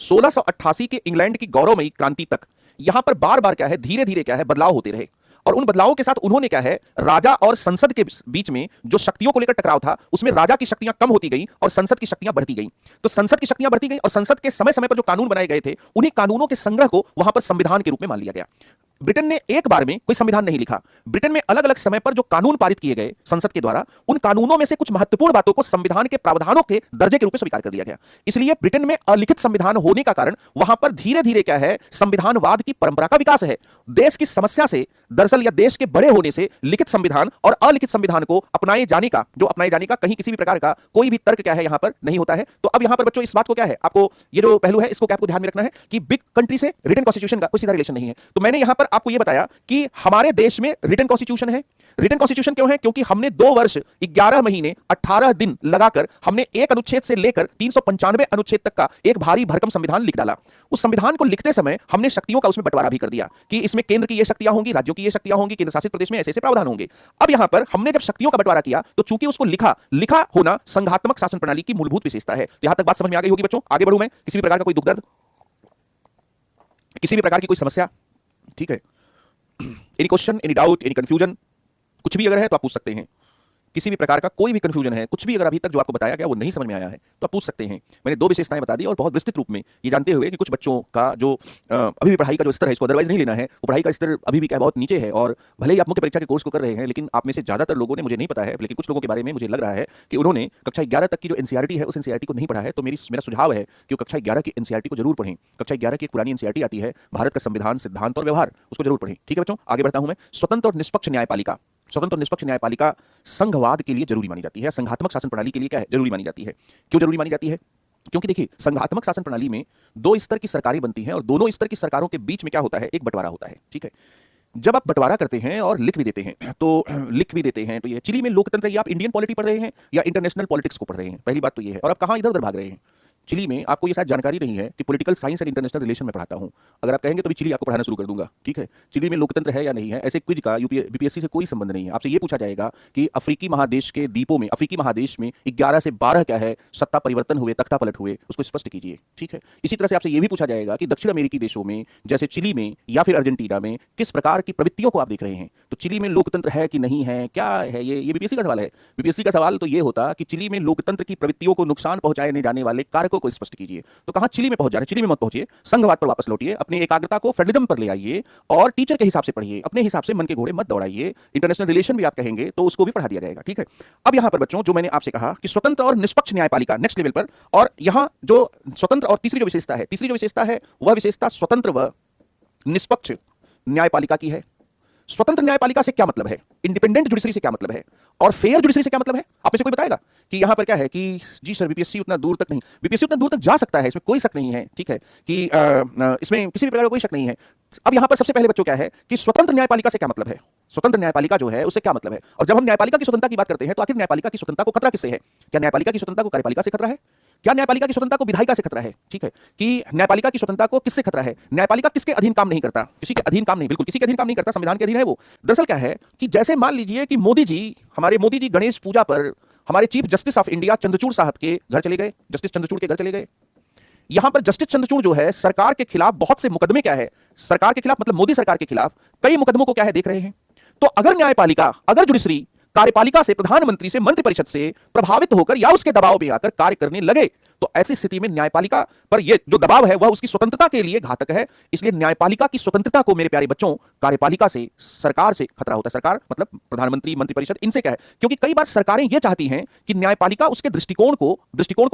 1688 के इंग्लैंड की गौरवमयी क्रांति तक यहां पर बार बार क्या है, धीरे धीरे क्या है, बदलाव होते रहे। और उन बदलावों के साथ उन्होंने क्या है, राजा और संसद के बीच में जो शक्तियों को लेकर टकराव था उसमें राजा की शक्तियां कम होती गई और संसद की शक्तियां बढ़ती गई। तो संसद की शक्तियां बढ़ती गई और संसद के समय समय पर जो कानून बनाए गए थे उन्हीं कानूनों के संग्रह को वहां पर संविधान के रूप में मान लिया गया। ब्रिटेन ने एक बार में कोई संविधान नहीं लिखा। ब्रिटेन में अलग अलग समय पर जो कानून पारित किए गए संसद के द्वारा, उन कानूनों में से कुछ महत्वपूर्ण बातों को संविधान के प्रावधानों के दर्जे के रूप में स्वीकार कर लिया गया। इसलिए ब्रिटेन में अलिखित संविधान होने का कारण वहां पर धीरे धीरे क्या है, संविधानवाद की परंपरा का विकास है। देश की समस्या से, दरअसल या देश के बड़े होने से लिखित संविधान और अलिखित संविधान को अपनाए जाने का कहीं किसी भी प्रकार का कोई भी तर्क क्या है यहां पर नहीं होता है। तो अब यहां पर बच्चों इस बात को क्या है, आपको ये जो पहलू है इसको क्या आपको ध्यान में रखना है कि बिग कंट्री से रिटन कॉन्स्टिट्यूशन का कोई सीधा रिलेशन नहीं है। तो मैंने यहां पर आपको यह बताया कि हमारे देश में रिटन कॉन्स्टिट्यूशन है। रिटन कॉन्स्टिट्यूशन क्यों है? क्योंकि हमने 2 वर्ष 11 महीने 18 दिन लगाकर हमने एक अनुच्छेद से लेकर 395 अनुच्छेद तक का एक भारी भरकम संविधान लिख डाला। उस संविधान को लिखते समय हमने शक्तियों का उसमें बंटवारा भी कर दिया कि इसमें केंद्र की ये शक्तियां होंगी, राज्यों की ये शक्तियां होंगी, केंद्र शासित प्रदेश में ऐसे ऐसे प्रावधान होंगे। अब यहां पर हमने जब शक्तियों का बंटवारा किया तो चूंकि उसको लिखा होना संघात्मक शासन प्रणाली की मूलभूत विशेषता है। तो यहां तक बात समझ में आ गई होगी बच्चों। आगे बढ़ूं मैं, किसी भी प्रकार का कोई दुख दर्द, किसी भी प्रकार की कोई समस्या, ठीक है, any question, any doubt, any confusion, कुछ भी अगर है तो आप पूछ सकते हैं। किसी भी प्रकार का कोई भी कंफ्यूजन है, कुछ भी अगर अभी तक जो आपको बताया गया वो नहीं समझ में आया है तो आप पूछ सकते हैं। मैंने 2 विशेषताएं बता दी और बहुत विस्तृत रूप में ये जानते हुए कि कुछ बच्चों का जो अभी भी पढ़ाई का जो स्तर है इसको अदरवाइज नहीं लेना है, वो पढ़ाई का स्तर अभी भी क्या बहुत नीचे है। और भले ही आप मुख्य परीक्षा के कोर्स को कर रहे हैं, लेकिन आप में से ज्यादातर लोगों ने, मुझे नहीं पता है, लेकिन कुछ लोगों के बारे में मुझे लग रहा है कि उन्होंने कक्षा 11 तक की जो एनसीईआरटी है उस एनसीईआरटी को नहीं पढ़ा है। तो मेरा सुझाव है कि वो कक्षा 11 की एनसीईआरटी को जरूर पढ़ें। कक्षा 11 की एक पुरानी एनसीईआरटी आती है, भारत का संविधान, सिद्धांत और व्यवहार, उसको जरूर पढ़ें। ठीक है बच्चों, आगे बढ़ता हूं मैं। स्वतंत्र और निष्पक्ष न्यायपालिका। स्वतंत्र और निष्पक्ष न्यायपालिका संघवाद के लिए जरूरी मानी जाती है, संघात्मक शासन प्रणाली के लिए क्या है, जरूरी मानी जाती है। क्यों जरूरी मानी जाती है? क्योंकि देखिए, संघात्मक शासन प्रणाली में 2 स्तर की सरकारें बनती हैं और दोनों स्तर की सरकारों के बीच में क्या होता है, एक बंटवारा होता है। ठीक है, जब आप बंटवारा करते हैं और लिख भी देते हैं तो ये चिली में लोकतंत्र, ये आप इंडियन पॉलिटी पढ़ रहे हैं या इंटरनेशनल पॉलिटिक्स को पढ़ रहे हैं, पहली बात तो ये है। और आप कहां इधर उधर भाग रहे हैं। चिली में आपको ये शायद जानकारी नहीं है कि political science and international relation में पढ़ाता हूं। अगर आप कहेंगे तो भी चिली आपको पढ़ाना शुरू कर दूंगा। ठीक है, चिली में लोकतंत्र है या नहीं है, ऐसे क्विज का बीपीएससी से कोई संबंध नहीं है। आपसे ये पूछा जाएगा कि अफ्रीकी महादेश के द्वीपों में, अफ्रीकी महादेश में 11 से 12 क्या है सत्ता परिवर्तन हुए, तख्ता पलट हुए, उसको स्पष्ट कीजिए। ठीक है, इसी तरह से आपसे ये भी पूछा जाएगा कि दक्षिण अमेरिकी देशों में जैसे चिली में या फिर अर्जेंटीना में किस प्रकार की प्रवृत्तियों को आप देख रहे हैं। तो चिली में लोकतंत्र है कि नहीं है, क्या है, ये बीपीएससी का सवाल है। बीपीएससी का सवाल तो ये होता कि चिली में लोकतंत्र की प्रवृत्तियों को नुकसान पहुंचाने जाने वाले कारकों को स्पष्ट कीजिए। तो कहां चिली में पहुंच जा रहे हैं, चिली में मत पहुंचिए, संघवाद पर वापस लौटिए, अपनी एकाग्रता को फेडरलिज्म पर ले आइए और टीचर के हिसाब से पढ़िए, अपने हिसाब से मन के घोड़े मत दौड़ाइए। इंटरनेशनल रिलेशन भी आप कहेंगे तो उसको भी पढ़ा दिया जाएगा। ठीक है, अब यहां पर बच्चों जो मैंने आपसे कहा कि स्वतंत्र और निष्पक्ष न्यायपालिका नेक्स्ट लेवल पर, और यहां जो स्वतंत्र और तीसरी जो विशेषता है वह विशेषता स्वतंत्र व निष्पक्ष न्यायपालिका की है। स्वतंत्र न्यायपालिका से क्या मतलब है, इंडिपेंडेंट जुडिशरी से क्या मतलब है, और फेयर जुडिशरी से क्या मतलब है, आप में से कोई बताएगा कि यहां पर क्या है कि जी सर बीपीएससी उतना दूर तक नहीं, बीपीएससी उतना दूर तक जा सकता है, इसमें कोई शक नहीं है। ठीक है, कि इसमें किसी भी प्रकार का कोई शक नहीं है। अब यहां पर सबसे पहले बच्चों क्या है कि स्वतंत्र न्यायपालिका से क्या मतलब है, स्वतंत्र न्यायपालिका जो है उससे क्या मतलब है। और जब हम न्यायपालिका की स्वतंत्रता की बात करते हैं तो आखिर न्यायपालिका की स्वतंत्रता को खतरा किससे है? क्या न्यायपालिका की स्वतंत्रता को कार्यपालिका से खतरा है? क्या न्यायपालिका की स्वतंत्रता को विधायिका से खतरा है? ठीक है, कि न्यायपालिका की स्वतंत्रता को किससे खतरा है? न्यायपालिका किसके अधीन काम नहीं करता, किसी के अधीन काम नहीं, बिल्कुल किसी के अधीन काम नहीं करता, संविधान के अधीन है वो। दरअसल क्या है कि जैसे मान लीजिए कि हमारे मोदी जी गणेश पूजा पर हमारे chief justice of India Chandrachud साहब के घर चले गए, जस्टिस चंद्रचूड़ के घर चले गए। यहां पर जस्टिस चंद्रचूड़ जो है सरकार के खिलाफ बहुत से मुकदमे क्या है, सरकार के खिलाफ मतलब मोदी सरकार के खिलाफ कई मुकदमों को क्या है देख रहे हैं। तो अगर न्यायपालिका, अगर जुडिशरी कार्यपालिका से, प्रधानमंत्री से, मंत्रिपरिषद से प्रभावित होकर या उसके दबाव में आकर कार्य करने लगे तो ऐसी स्थिति में न्यायपालिका पर यह जो दबाव है वह उसकी स्वतंत्रता के लिए घातक है। इसलिए न्यायपालिका की स्वतंत्रता को मेरे प्यारे बच्चों कार्यपालिका से, सरकार से खतरा होता है। सरकार मतलब प्रधानमंत्री, मंत्रिपरिषद, इनसे क्या है, क्योंकि कई बार सरकारें यह चाहती हैं कि न्यायपालिका उसके दृष्टिकोण को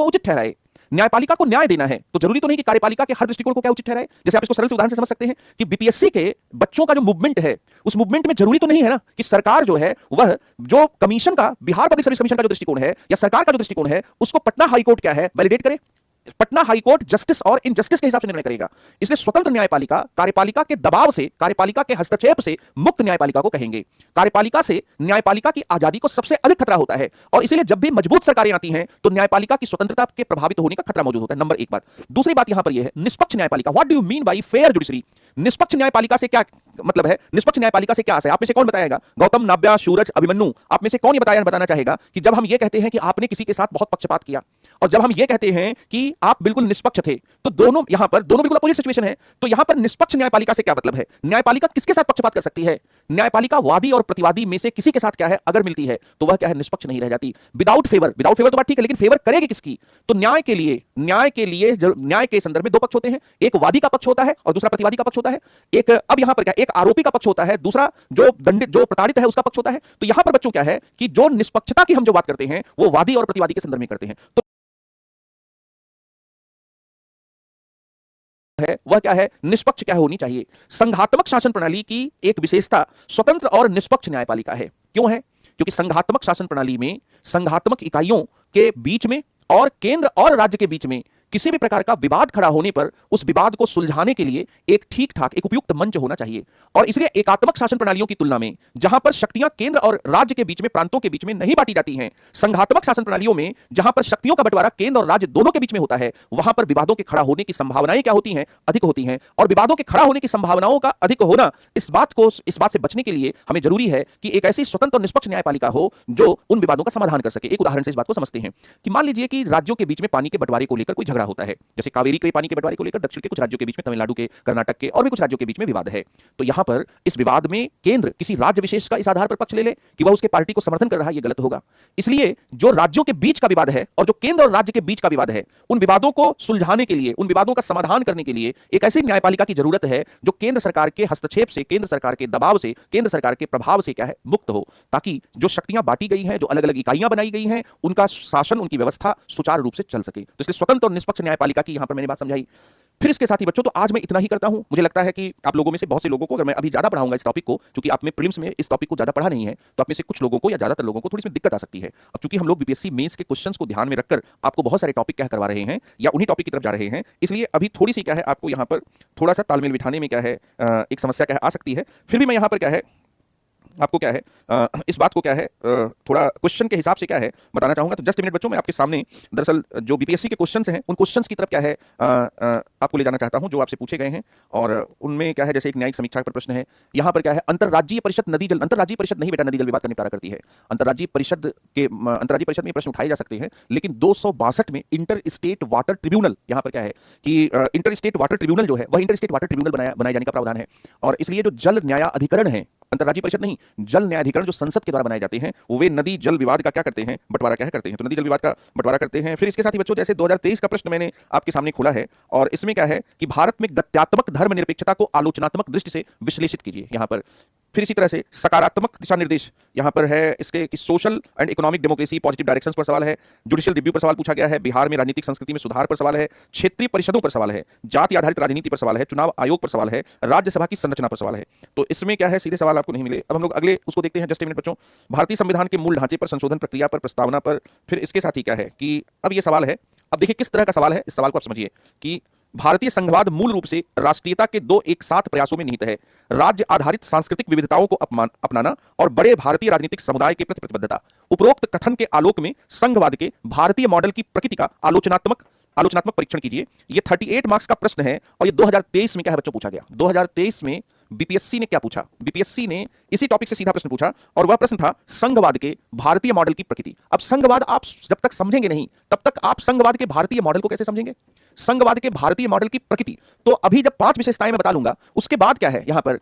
उचित ठहराए। न्यायपालिका को न्याय देना है तो जरूरी तो नहीं कि कार्यपालिका के हर दृष्टिकोण को क्या उचित ठहराए। जैसे आप इसको सरल से उदाहरण से समझ सकते हैं कि बीपीएससी के बच्चों का जो मूवमेंट है उस मूवमेंट में जरूरी तो नहीं है ना कि सरकार जो है वह जो कमीशन का, बिहार पब्लिक सर्विस कमीशन का जो दृष्टिकोण है या सरकार का जो दृष्टिकोण है उसको पटना हाईकोर्ट क्या है वैलिडेट करे। पटना हाईकोर्ट जस्टिस और इनजस्टिस के हिसाब से निर्णय करेगा। इसलिए स्वतंत्र न्यायपालिका कार्यपालिका के दबाव से, कार्यपालिका के हस्तक्षेप से मुक्त न्यायपालिका को कहेंगे। कार्यपालिका से न्यायपालिका की आजादी को सबसे अधिक खतरा होता है और इसीलिए जब भी मजबूत सरकारें आती हैं तो न्यायपालिका की स्वतंत्रता के प्रभावित होने का खतरा मौजूद होता है। नंबर एक बात। दूसरी बात यहां पर यह है निष्पक्ष न्यायपालिका। What do you mean by fair judiciary? निष्पक्ष न्यायपालिका से क्या मतलब है, निष्पक्ष न्यायपालिका से क्या आशय है? आप में से कौन बताएगा? गौतम, नाव्या, सूरज, अभिमन्यु, आप में से कौन ये बताना चाहेगा कि जब हम ये कहते हैं कि आपने किसी के साथ बहुत पक्षपात किया और जब हम ये कहते हैं कि आप बिल्कुल निष्पक्ष थे तो दोनों बिल्कुल अपोजिट सिचुएशन है। तो यहां पर निष्पक्ष न्यायपालिका से क्या मतलब है? न्यायपालिका किसके साथ पक्षपात कर सकती है? न्यायपालिका वादी और प्रतिवादी में से किसी के साथ क्या है अगर मिलती है तो वह क्या है, निष्पक्ष नहीं रह जाती। विदाउट फेवर तो बात ठीक है, लेकिन फेवर करेगी किसकी? तो न्याय के संदर्भ में दो पक्ष होते हैं, एक वादी का पक्ष होता है और दूसरा प्रतिवादी का पक्ष होता है। एक अब यहां पर क्या, एक आरोपी का पक्ष होता है, दूसरा जो प्रताड़ित है उसका पक्ष होता है। तो यहां पर बच्चों क्या है कि जो निष्पक्षता की हम जो बात करते हैं वो वादी और प्रतिवादी के संदर्भ में करते हैं। तो है वह क्या है, निष्पक्ष क्या होनी चाहिए। संघात्मक शासन प्रणाली की एक विशेषता स्वतंत्र और निष्पक्ष न्यायपालिका है। क्यों है? क्योंकि संघात्मक शासन प्रणाली में संघात्मक इकाइयों के बीच में और केंद्र और राज्य के बीच में किसी भी प्रकार का विवाद खड़ा होने पर उस विवाद को सुलझाने के लिए एक ठीक ठाक, एक उपयुक्त मंच होना चाहिए। और इसलिए एकात्मक शासन प्रणालियों की तुलना में जहां पर शक्तियां केंद्र और राज्य के बीच में, प्रांतों के बीच में नहीं बांटी जाती हैं, संघात्मक शासन प्रणालियों में जहां पर शक्तियों का बंटवारा केंद्र और राज्य दोनों के बीच में होता है, वहां पर विवादों के खड़ा होने की संभावनाएं क्या होती हैं, अधिक होती हैं। और विवादों के खड़ा होने की संभावनाओं का अधिक होना, इस बात से बचने के लिए हमें जरूरी है कि एक ऐसी स्वतंत्र और निष्पक्ष न्यायपालिका हो जो उन विवादों का समाधान कर सके। एक उदाहरण से इस बात को समझते हैं कि मान लीजिए कि राज्यों के बीच में पानी के बंटवारे को लेकर कोई झगड़ा झगड़ा होता है, जैसे कावेरी के पानी के बंटवारे को लेकर दक्षिण के कुछ राज्यों के बीच में, तमिलनाडु के, कर्नाटक के और भी कुछ राज्यों के बीच में विवाद है। तो यहां पर इस विवाद में केंद्र किसी राज्य विशेष का इस आधार पर पक्ष ले ले कि वह उसके पार्टी को समर्थन कर रहा है, यह गलत होगा। इसलिए जो राज्यों के बीच का विवाद है और जो केंद्र और राज्य के बीच का विवाद है, उन विवादों को सुलझाने के लिए, उन विवादों का समाधान करने के लिए एक ऐसी न्यायपालिका की जरूरत है जो केंद्र सरकार के हस्तक्षेप से, केंद्र सरकार के दबाव से, केंद्र सरकार के प्रभाव से क्या है, मुक्त हो, ताकि जो शक्तियां बांटी गई हैं, जो अलग अलग इकाइयां बनाई गई हैं, उनका शासन, उनकी व्यवस्था सुचारू रूप से चल सके। तो इसलिए स्वतंत्र और निष्पक्ष न्यायपालिका की यहां पर मैंने बात समझाई। फिर इसके साथ ही बच्चों, तो आज मैं इतना ही करता हूं। मुझे लगता है कि आप लोगों में से बहुत से लोगों को, अगर मैं अभी ज्यादा पढ़ाऊंगा इस टॉपिक को, क्योंकि आपने प्रीलिम्स में इस टॉपिक को ज्यादा पढ़ा नहीं है, तो आप में से कुछ लोगों को या ज्यादातर लोगों को थोड़ी सी दिक्कत आ सकती है। अब चूंकि हम लोग बीपीएससी मेंस के क्वेश्चंस को ध्यान में रखकर आपको बहुत सारे टॉपिक क्या करवा रहे हैं या उन्हीं टॉपिक की तरफ जा रहे हैं, इसलिए अभी थोड़ी सी क्या है, आपको यहाँ पर थोड़ा सा तालमेल बिठाने में क्या है, एक समस्या क्या है आ सकती है। फिर भी मैं यहाँ पर क्या है आपको क्या है इस बात को क्या है थोड़ा क्वेश्चन के हिसाब से क्या है बताना चाहूंगा। तो जस्ट मिनट बच्चों, मैं आपके सामने दरअसल जो बीपीएससी के क्वेश्चंस हैं उन क्वेश्चंस की तरफ क्या है आपको ले जाना चाहता हूं, जो आपसे पूछे गए हैं। और उनमें क्या है, जैसे एक न्यायिक समीक्षा पर प्रश्न है यहाँ पर क्या है, अंतरराज्यीय परिषद नदी जल, अंतरराज्यीय परिषद नहीं बेटा नदी जल विवाद का निपटारा करती है। अंतरराज्यीय परिषद में प्रश्न उठाए जा सकते हैं, लेकिन 262 में इंटर स्टेट वाटर ट्रिब्यूनल, यहाँ पर क्या है कि इंटर स्टेट वाटर ट्रिब्यूनल जो है वह इंटर स्टेट वाटर ट्रिब्यूनल बनाए जाने का प्रावधान है। और इसलिए जो जल न्यायाधिकरण है, अंतरराज्यीय परिषद नहीं, जल न्यायाधिकरण जो संसद के द्वारा बनाए जाते हैं, वे नदी जल विवाद का क्या करते हैं, बंटवारा क्या करते हैं, तो नदी जल विवाद का बंटवारा करते हैं। फिर इसके साथ ही बच्चों, जैसे 2023 का प्रश्न मैंने आपके सामने खोला है, और इसमें क्या है कि भारत में गत्यात्मक धर्मनिरपेक्षता को आलोचनात्मक दृष्टि से विश्लेषित कीजिए यहाँ पर। फिर इसी तरह से सकारात्मक दिशा निर्देश यहाँ पर है इसके कि social and economic democracy positive directions पर सवाल है, जुडिशियल रिव्यू पर सवाल पूछा गया है, बिहार में राजनीतिक संस्कृति में सुधार पर सवाल है, क्षेत्रीय परिषदों पर सवाल है, जाति आधारित राजनीति पर सवाल है, चुनाव आयोग पर सवाल है, राज्यसभा की संरचना पर सवाल है। तो इसमें क्या है, सीधे सवाल आपको नहीं मिले। अब हम लोग अगले उसको देखते हैं, जस्ट मिनट बच्चों, भारतीय संविधान के मूल ढांचे पर, संशोधन प्रक्रिया पर, प्रस्तावना पर। फिर इसके साथ ही क्या है कि अब ये सवाल है, अब देखिए किस तरह का सवाल है, इस सवाल को आप समझिए कि भारतीय संघवाद मूल रूप से राष्ट्रीयता के दो एक साथ प्रयासों में निहित है, राज्य आधारित सांस्कृतिक विविधताओं को अपनाना और बड़े भारतीय राजनीतिक समुदाय के प्रति प्रतिबद्धता। उपरोक्त कथन के आलोक में संघवाद के भारतीय मॉडल की प्रकृति का आलोचनात्मक परीक्षण कीजिए। ये 38 मार्क्स का प्रश्न है और ये 2023 में क्या है बच्चों पूछा गया। 2023 में बीपीएससी ने क्या पूछा, बीपीएससी ने इसी टॉपिक से सीधा प्रश्न पूछा और वह प्रश्न था संघवाद के भारतीय मॉडल की प्रकृति। अब संघवाद आप जब तक समझेंगे नहीं तब तक आप संघवाद के भारतीय मॉडल को कैसे समझेंगे, संघवाद के भारतीय मॉडल की प्रकृति। तो अभी जब 5 विशेषताएं मैं बता लूंगा, उसके बाद क्या है यहां पर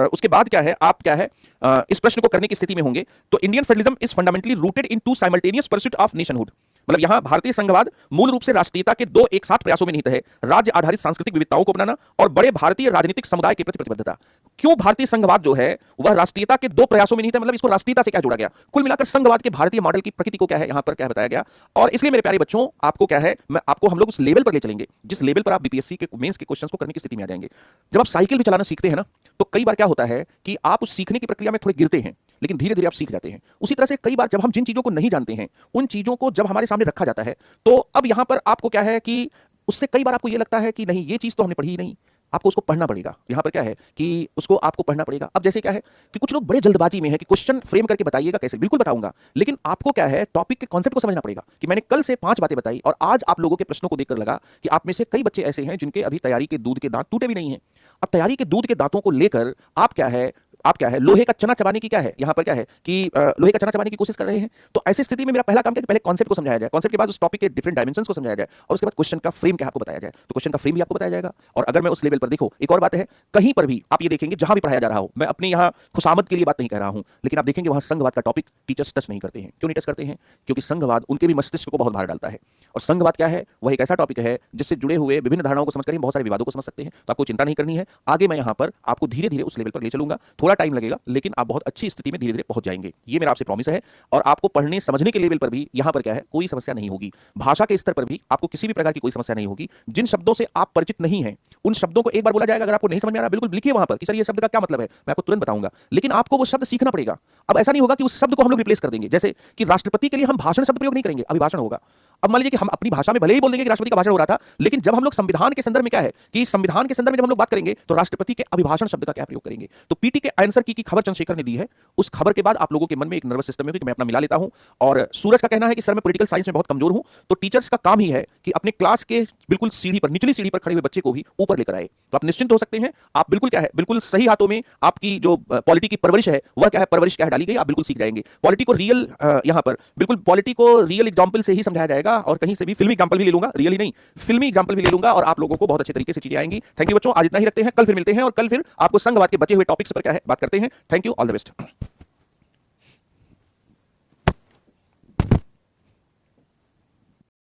उसके बाद क्या है, आप क्या है इस प्रश्न को करने की स्थिति में होंगे। तो Indian federalism is fundamentally rooted in two simultaneous pursuit of nationhood, मतलब यहां भारतीय संघवाद मूल रूप से राष्ट्रीयता के दो एक साथ प्रयासों में निहित है, राज्य आधारित सांस्कृतिक विविधताओं को अपनाना और बड़े भारतीय राजनीतिक समुदाय के प्रति प्रतिबद्धता। क्यों भारतीय संघवाद जो है वह राष्ट्रीयता के दो प्रयासों में निहित है, मतलब इसको राष्ट्रीयता से क्या जोड़ा गया, कुल मिलाकर संघवाद के भारतीय मॉडल की प्रकृति को क्या है यहां पर क्या बताया गया। और इसलिए मेरे प्यारे बच्चों, आपको क्या है, मैं आपको हम लोग उस लेवल पर ले चलेंगे जिस लेवल पर आप बीपीएससी के मेंस के क्वेश्चंस को करने की स्थिति में आ जाएंगे। जब आप साइकिल भी चलाना सीखते हैं ना, तो कई बार क्या होता है कि आप उस सीखने की प्रक्रिया में थोड़े गिरते हैं, लेकिन धीरे धीरे आप सीख जाते हैं। उसी तरह से कई बार जब हम जिन चीजों को नहीं जानते हैं, उन चीजों को जब हमारे सामने रखा जाता है, तो अब यहां पर आपको क्या है कि उससे कई बार आपको यह लगता है कि नहीं, ये चीज तो हमने पढ़ी ही नहीं, आपको उसको पढ़ना पड़ेगा। यहां पर क्या है कि उसको आपको पढ़ना पड़ेगा। अब जैसे क्या है कि कुछ लोग बड़े जल्दबाजी में है कि क्वेश्चन फ्रेम करके बताइएगा कैसे, बिल्कुल बताऊंगा, लेकिन आपको क्या है टॉपिक के कॉन्सेप्ट को समझना पड़ेगा कि मैंने कल से 5 बातें बताई और आज आप लोगों के प्रश्नों को देखकर लगा कि आप में से कई बच्चे ऐसे हैं जिनके अभी तैयारी के दूध के दांत टूटे भी नहीं हैं। अब तैयारी के दूध के दांतों को लेकर आप क्या है लोहे का चना चबाने की क्या है यहां पर क्या है कि लोहे का चना चबाने की कोशिश कर रहे हैं। तो ऐसी स्थिति में मेरा पहला काम क्या है, पहले कॉन्सेप्ट को समझाया जाए, कॉन्सेप्ट के बाद उस टॉपिक के डिफरेंट डायमेंशंस को समझाया जाए और उसके बाद क्वेश्चन का फ्रेम क्या आपको बताया जाए। तो क्वेश्चन का फ्रेम भी आपको बताया जाएगा। और अगर मैं उस लेवल पर, देखो एक और बात है, कहीं पर भी आप ये देखेंगे जहां भी पढ़ाया जा रहा हो, मैं अपने यहां खुशामद के लिए बात नहीं कह रहा हूं, लेकिन आप देखेंगे वहां संघवाद का टॉपिक टीचर्स टच नहीं करते हैं। क्यों नहीं टच करते हैं? क्योंकि संघवाद उनके भी मस्तिष्क को बहुत भार डालता है। और संघवाद क्या है, वह एक ऐसा टॉपिक है जिससे जुड़े हुए विभिन्न धारणाओं को समझकर बहुत सारे विवादों को समझ सकते हैं। तो आपको चिंता नहीं करनी है, आगे मैं यहां पर आपको धीरे धीरे उस लेवल पर ले चलूंगा। थोड़ा टाइम लगेगा, लेकिन आप बहुत अच्छी स्थिति में धीरे धीरे पहुंच जाएंगे, ये मेरा आपसे प्रॉमिस है। और आपको पढ़ने समझने के लेवल पर भी यहां पर क्या है, कोई समस्या नहीं होगी। भाषा के स्तर पर भी आपको किसी भी प्रकार की कोई समस्या नहीं होगी। जिन शब्दों से आप परिचित नहीं हैं, उन शब्दों को एक बार बोला जाएगा, अगर आपको नहीं समझ में आ रहा बिल्कुल लिखिए वहां पर कि सर ये शब्द का क्या मतलब है, मैं आपको तुरंत बताऊंगा, लेकिन आपको वो शब्द सीखना पड़ेगा। अब ऐसा नहीं होगा कि उस शब्द को हम लोग रिप्लेस कर देंगे, जैसे कि राष्ट्रपति के लिए हम भाषण शब्द प्रयोग नहीं करेंगे, अभिभाषण होगा। अब मान लीजिए कि हम अपनी भाषा में भले ही बोल देंगे कि राष्ट्रपति का भाषण हो रहा था, लेकिन जब हम लोग संविधान के संदर्भ में क्या है कि संविधान के संदर्भ में जब हम लोग बात करेंगे तो राष्ट्रपति के अभिभाषण शब्द का क्या प्रयोग करेंगे। तो पीटी के आंसर की खबर चंद्रशेखर ने दी है, उस खबर के बाद आप लोगों के मन में एक नर्वस सिस्टम है कि मैं अपना मिला लेता हूं। और सूरज का कहना है कि सर मैं पॉलिटिकल साइंस में बहुत कमजोर हूं, तो टीचर्स का काम ही है कि अपने क्लास के बिल्कुल सीढ़ी पर, निचली सीढ़ी पर खड़े हुए बच्चे को भी ऊपर लेकर आए। तो आप निश्चिंत हो सकते हैं, आप बिल्कुल क्या है, बिल्कुल सही हाथों में आपकी जो पॉलिटी की परवरिश है वह क्या है, परवरिश क्या है डाली गई, आप बिल्कुल सीख जाएंगे। पॉलिटी को रियल यहां पर बिल्कुल पॉलिटी को रियल एग्जांपल से ही समझाया जाएगा लूंगा और कहीं से भी फिल्मी एग्जांपल भी ले लूंगा, रियली नहीं, फिल्मी एग्जांपल भी ले लूंगा और आप लोगों को बहुत अच्छे तरीके से चीजें आएंगी। थैंक यू बच्चों, आज इतना ही रखते हैं, कल फिर मिलते हैं और कल फिर आपको संघवाद के बचे हुए टॉपिक्स पर क्या है बात करते हैं। Thank you, all the best.